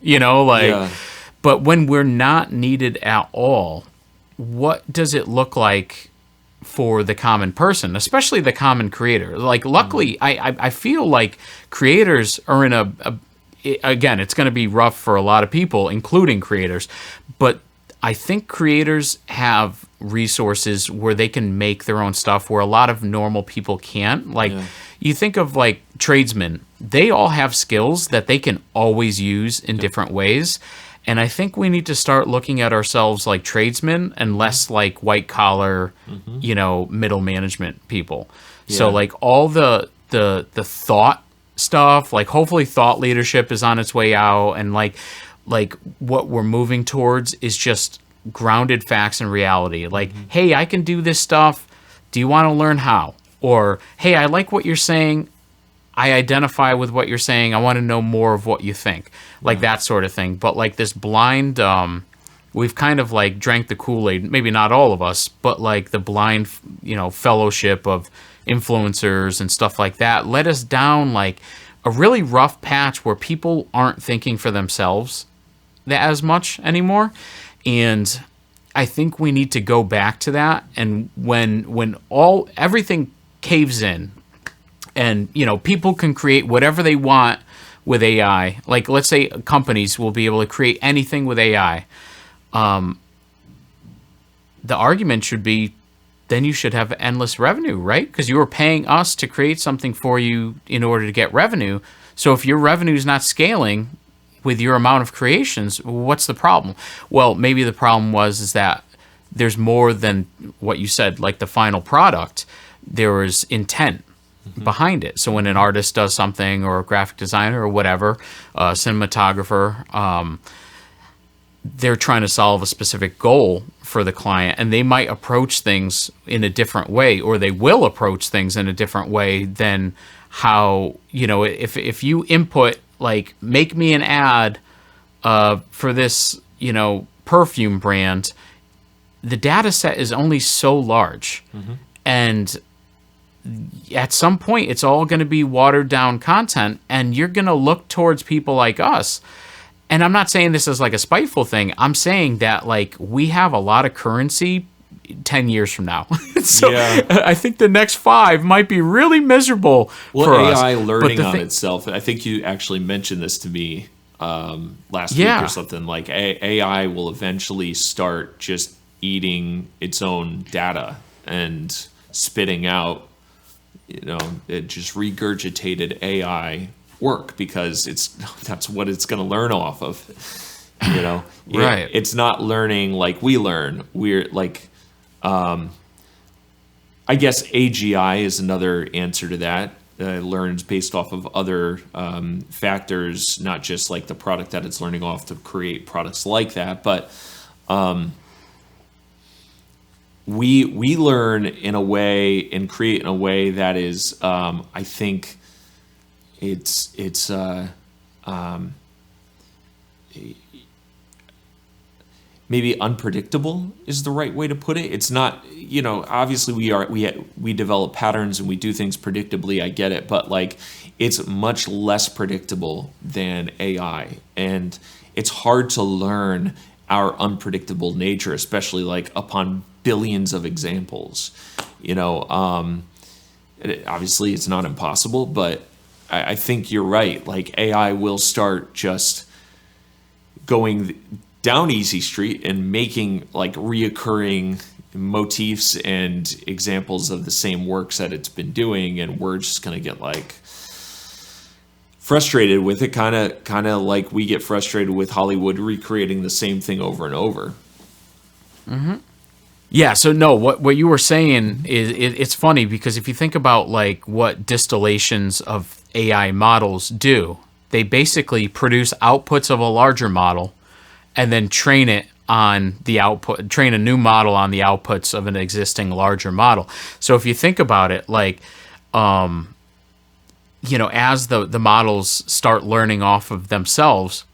But when we're not needed at all, what does it look like for the common person, especially the common creator? Like, luckily, I feel like creators are in again, it's going to be rough for a lot of people, including creators, but I think creators have resources where they can make their own stuff where a lot of normal people can't. Like, you think of like tradesmen, they all have skills that they can always use in different ways. And I think we need to start looking at ourselves like tradesmen and less like white collar, middle management people. Yeah. So like all the thought stuff, like hopefully thought leadership is on its way out, and like what we're moving towards is just grounded facts and reality. Like, hey, I can do this stuff. Do you want to learn how? Or, hey, I like what you're saying. I identify with what you're saying. I want to know more of what you think. Like that sort of thing. But like this blind, we've kind of like drank the Kool-Aid, maybe not all of us, but like the blind, fellowship of influencers and stuff like that led us down like a really rough patch where people aren't thinking for themselves as much anymore. And I think we need to go back to that. And when everything caves in, and people can create whatever they want with AI. Like, let's say companies will be able to create anything with AI. The argument should be, then you should have endless revenue, right? Because you were paying us to create something for you in order to get revenue. So if your revenue is not scaling with your amount of creations, what's the problem? Well, maybe the problem is that there's more than what you said, like the final product. There was intent behind it. So when an artist does something, or a graphic designer or whatever, a cinematographer, they're trying to solve a specific goal for the client, and they might approach things in a different way, or they will approach things in a different way than how, if you input, like, make me an ad for this, perfume brand, the data set is only so large. And at some point, it's all going to be watered down content, and you're going to look towards people like us. And I'm not saying this is like a spiteful thing. I'm saying that, like, we have a lot of currency 10 years from now. So yeah. I think the next 5 might be really miserable for us. AI learning on itself. I think you actually mentioned this to me last week or something. Like, AI will eventually start just eating its own data and spitting out, it just regurgitated AI work, because that's what it's going to learn off of. Right. It's not learning like we learn. We're like, I guess AGI is another answer to that. It learns based off of other factors, not just like the product that it's learning off to create products like that, but we learn in a way and create in a way that is, I think, it's maybe unpredictable is the right way to put it. It's not, obviously we develop patterns and we do things predictably. I get it, but like, it's much less predictable than AI, and it's hard to learn our unpredictable nature, especially like upon billions of examples. Obviously it's not impossible, but I think you're right. Like, AI will start just going down easy street and making like reoccurring motifs and examples of the same works that it's been doing, and we're just gonna get like frustrated with it, kind of like we get frustrated with Hollywood recreating the same thing over and over. Mm-hmm. Yeah, so no, what you were saying is it's funny, because if you think about like what distillations of AI models do, they basically produce outputs of a larger model and then train it on the output, train a new model on the outputs of an existing larger model. So if you think about it, like, as the models start learning off of themselves,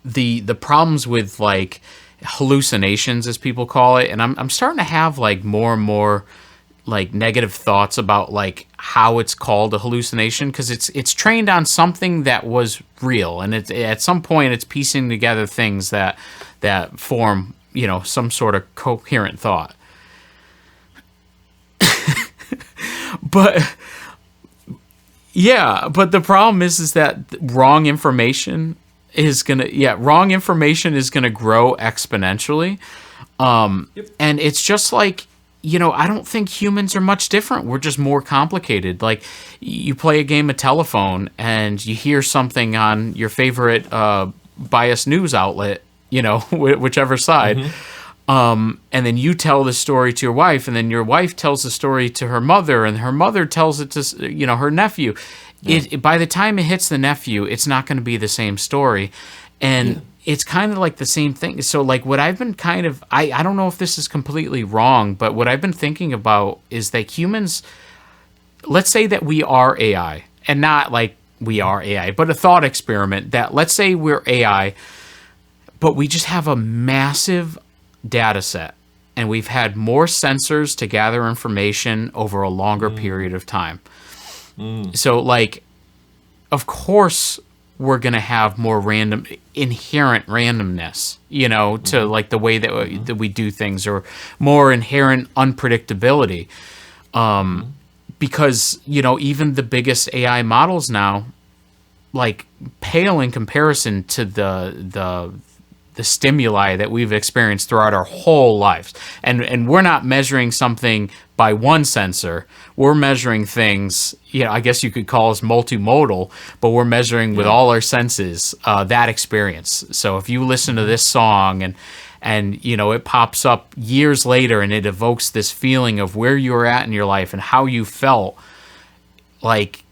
the problems with like hallucinations, as people call it, and I'm starting to have like more and more like negative thoughts about like how it's called a hallucination, because it's trained on something that was real, and at some point it's piecing together things that form some sort of coherent thought. But the problem is that wrong information is gonna grow exponentially, and it's just like, I don't think humans are much different. We're just more complicated. Like, you play a game of telephone and you hear something on your favorite biased news outlet, whichever side, and then you tell the story to your wife, and then your wife tells the story to her mother, and her mother tells it to her nephew. Yeah. By the time it hits the nephew, it's not going to be the same story, and it's kind of like the same thing. So like, what I've been kind of, I don't know if this is completely wrong, but what I've been thinking about is that humans, let's say that we are AI, and not like we are AI, but a thought experiment that, let's say we're AI, but we just have a massive data set, and we've had more sensors to gather information over a longer period of time. So like, of course we're going to have more inherent randomness, to like the way that we do things, or more inherent unpredictability. Because, even the biggest AI models now, like, pale in comparison to the stimuli that we've experienced throughout our whole lives. And we're not measuring something by one sensor. We're measuring things, I guess you could call us multimodal, but we're measuring with all our senses that experience. So if you listen to this song and it pops up years later and it evokes this feeling of where you were at in your life and how you felt, like,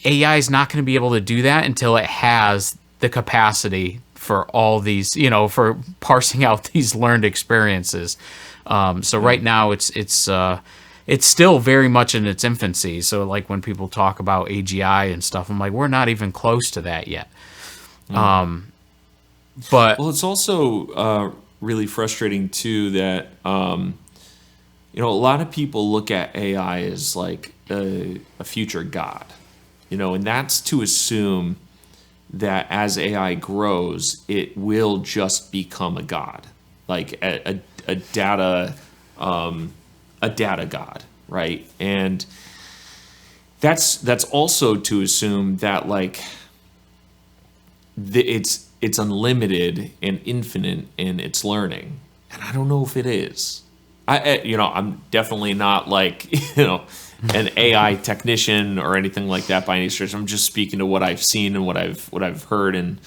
AI is not going to be able to do that until it has the capacity for all these, for parsing out these learned experiences. So right now it's still very much in its infancy. So like when people talk about AGI and stuff, I'm like, we're not even close to that yet. But well, it's also really frustrating too that a lot of people look at AI as like a future god, and that's to assume that as AI grows, it will just become a god, like a data god, right? And that's also to assume that like it's unlimited and infinite in its learning, and I don't know if it is. I'm definitely not like an AI technician or anything like that by any stretch. I'm just speaking to what I've seen and what I've heard and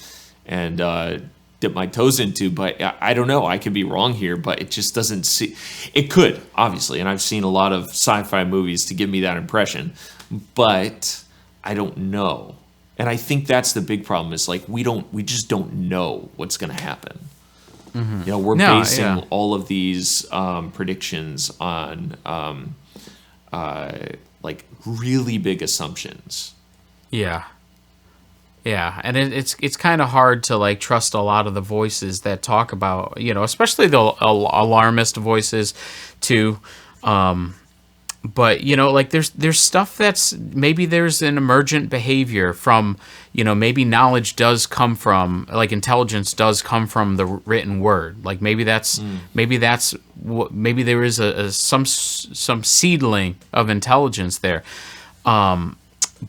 dip my toes into. But I don't know. I could be wrong here, but it just doesn't see. It could, obviously, and I've seen a lot of sci-fi movies to give me that impression, but I don't know. And I think that's the big problem. Is like we just don't know what's going to happen. We're basing all of these predictions on like really big assumptions. Yeah, and it's kind of hard to like trust a lot of the voices that talk about, especially the alarmist voices too. But like there's stuff that's maybe there's an emergent behavior from, maybe knowledge does come from, like, intelligence does come from the written word. Like maybe that's maybe there is some seedling of intelligence there. But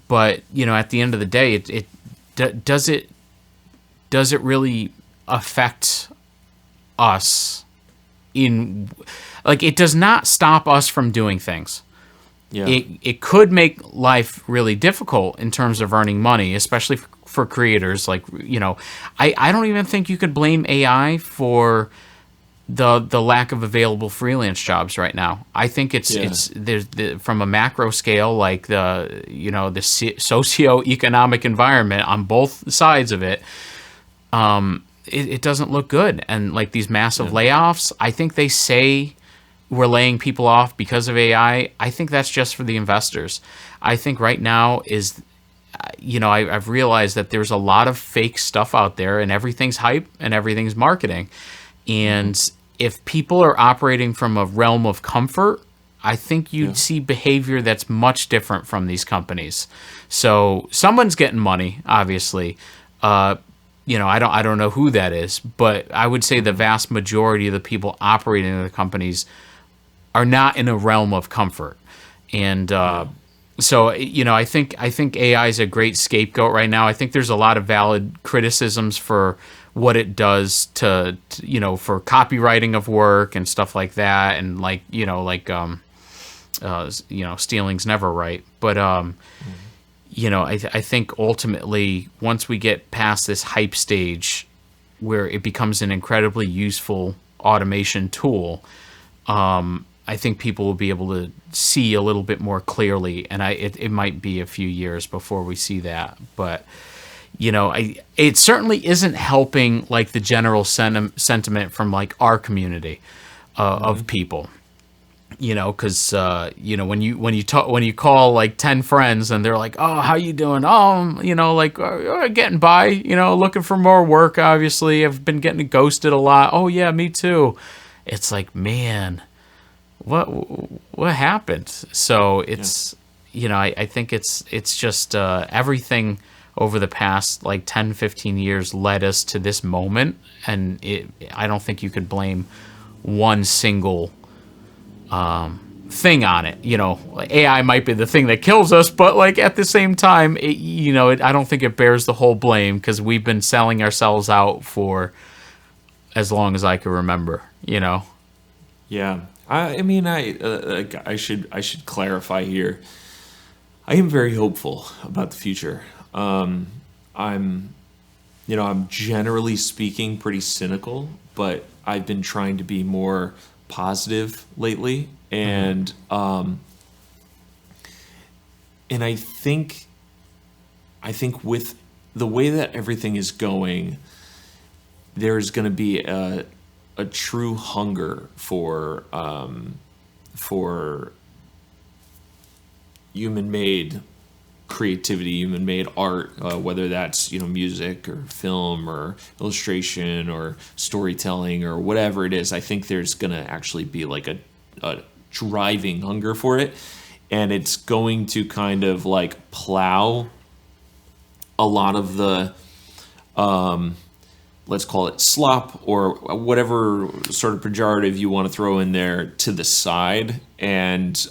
at the end of the day, does it really affect us in, like, it does not stop us from doing things. Yeah. It could make life really difficult in terms of earning money, especially for creators. Like, I don't even think you could blame AI for the lack of available freelance jobs right now. I think it's from a macro scale, like the socioeconomic environment on both sides of it. It doesn't look good, and like these massive layoffs, I think they say we're laying people off because of AI. I think that's just for the investors. I think right now is, I've realized that there's a lot of fake stuff out there, and everything's hype and everything's marketing. And if people are operating from a realm of comfort, I think you'd see behavior that's much different from these companies. So someone's getting money, obviously. I don't know who that is, but I would say the vast majority of the people operating in the companies are not in a realm of comfort. And so, I think AI is a great scapegoat right now. I think there's a lot of valid criticisms for what it does to for copywriting of work and stuff like that, and stealing's never right. But I think ultimately, once we get past this hype stage where it becomes an incredibly useful automation tool, I think people will be able to see a little bit more clearly, and it might be a few years before we see that. But it certainly isn't helping like the general sentiment from like our community of people. Because when you call like 10 friends and they're like, oh, how you doing? Oh, getting by, looking for more work. Obviously, I've been getting ghosted a lot. Oh yeah, me too. It's like, man, what happened? So it's I think it's just everything over the past like 10, 15 years led us to this moment. And I don't think you could blame one single thing on it. AI might be the thing that kills us, but like at the same time, I don't think it bears the whole blame, because we've been selling ourselves out for as long as I can remember. Yeah. I should clarify here. I am very hopeful about the future. I'm generally speaking pretty cynical, but I've been trying to be more positive lately, and and I think with the way that everything is going, there's going to be a true hunger for human-made creativity, human-made art, whether that's music or film or illustration or storytelling or whatever it is. I think there's going to actually be like a driving hunger for it, and it's going to kind of like plow a lot of the let's call it slop or whatever sort of pejorative you want to throw in there to the side. And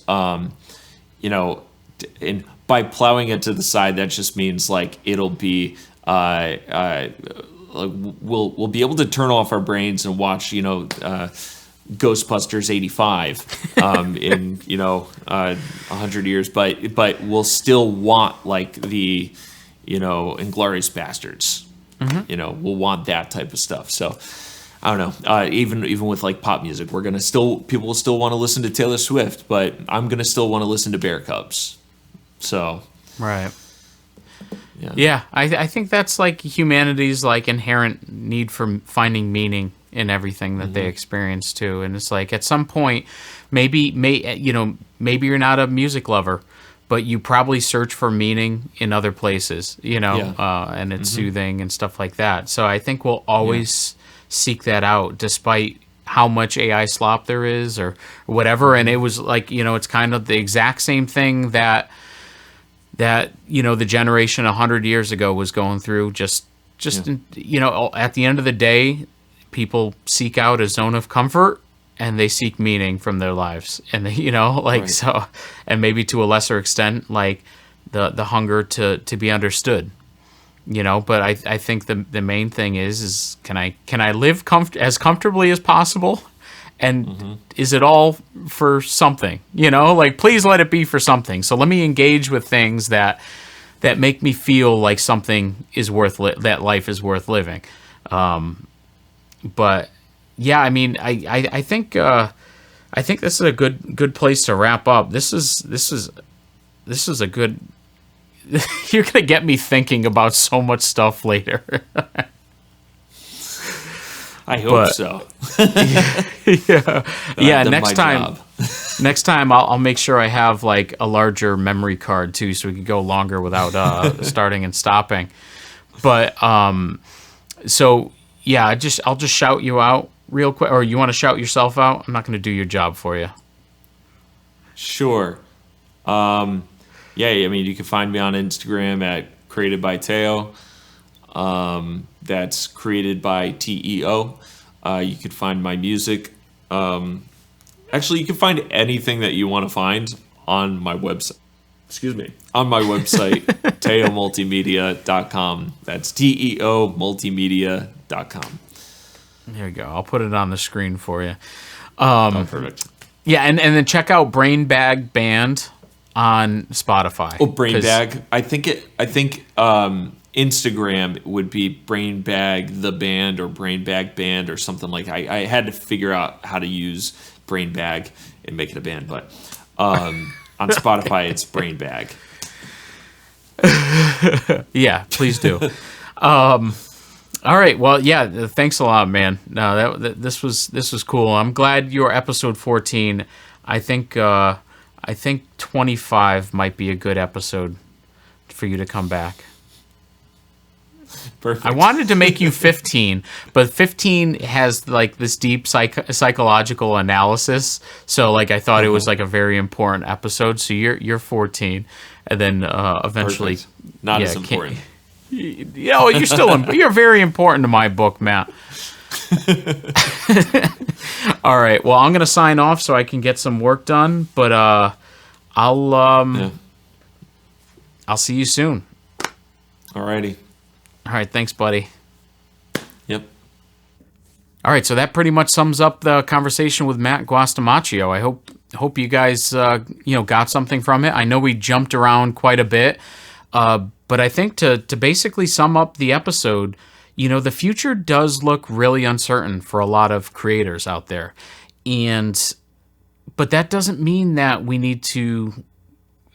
and by plowing it to the side, that just means like it'll be we'll be able to turn off our brains and watch Ghostbusters 85 in 100 years, but we'll still want like the Inglourious Bastards. Mm-hmm. We'll want that type of stuff. So I don't know. Even with like pop music, people will still want to listen to Taylor Swift, but I'm gonna still want to listen to Bear Cubs. So right. Yeah. I think that's like humanity's like inherent need for finding meaning in everything that they experience too. And it's like at some point, maybe you're not a music lover, but you probably search for meaning in other places, and it's soothing and stuff like that. So I think we'll always seek that out, despite how much AI slop there is or whatever. And it was like, it's kind of the exact same thing that the generation 100 years ago was going through. At the end of the day, people seek out a zone of comfort and they seek meaning from their lives. And right. So, and maybe to a lesser extent, like the hunger to be understood, but I think the main thing is can I live as comfortably as possible? And is it all for something? Please let it be for something. So let me engage with things that make me feel like something is that life is worth living. But yeah, I mean, I think this is a good place to wrap up. This is a good. You're gonna get me thinking about so much stuff later. I hope so. Yeah. Next time I'll make sure I have like a larger memory card too, so we can go longer without starting and stopping. But so yeah, I'll just shout you out real quick, or you want to shout yourself out? I'm not going to do your job for you. Sure. Yeah. I mean, you can find me on Instagram at Created by Teo. That's Created by TEO. You can find my music. Actually, you can find anything that you want to find on my website. Excuse me. On my website, teomultimedia.com. That's teomultimedia.com. There you go. I'll put it on the screen for you. Perfect. Yeah, and then check out Brain Bag Band on Spotify. Oh, Brain Bag. I think Instagram would be Brain Bag the Band or Brain Bag Band or something like that. I had to figure out how to use Brain Bag and make it a band, but on Spotify it's Brain Bag. Yeah, please do. All right. Well, yeah. Thanks a lot, man. No, this was cool. I'm glad you're episode 14. I think 25 might be a good episode for you to come back. Perfect. I wanted to make you 15, but 15 has like this deep psychological analysis. So like I thought it was like a very important episode. So you're 14, and then eventually Perfect. Not as important. You're very important to my book, Matt. All right. Well, I'm gonna sign off so I can get some work done. But I'll see you soon. Alrighty. All right. Thanks, buddy. Yep. All right. So that pretty much sums up the conversation with Matt Guastamacchio. I hope you guys got something from it. I know we jumped around quite a bit, but I think to basically sum up the episode, the future does look really uncertain for a lot of creators out there. But that doesn't mean that we need to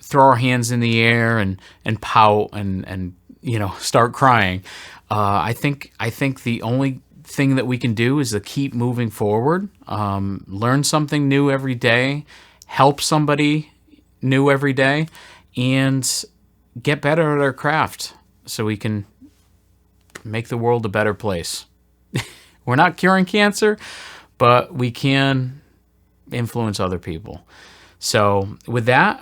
throw our hands in the air and pout and start crying. I think the only thing that we can do is to keep moving forward, learn something new every day, help somebody new every day, and get better at our craft so we can make the world a better place. We're not curing cancer, but we can influence other people. So with that,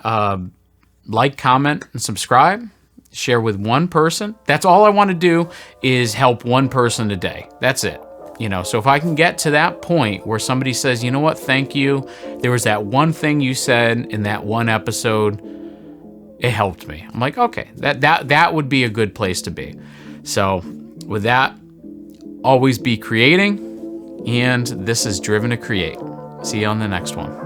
like, comment, and subscribe. Share with one person. That's all I want to do, is help one person a day. That's it. So if I can get to that point where somebody says, you know what, thank you. There was that one thing you said in that one episode. It helped me. I'm like, okay, that would be a good place to be. So with that, always be creating. And this is Driven to Create. See you on the next one.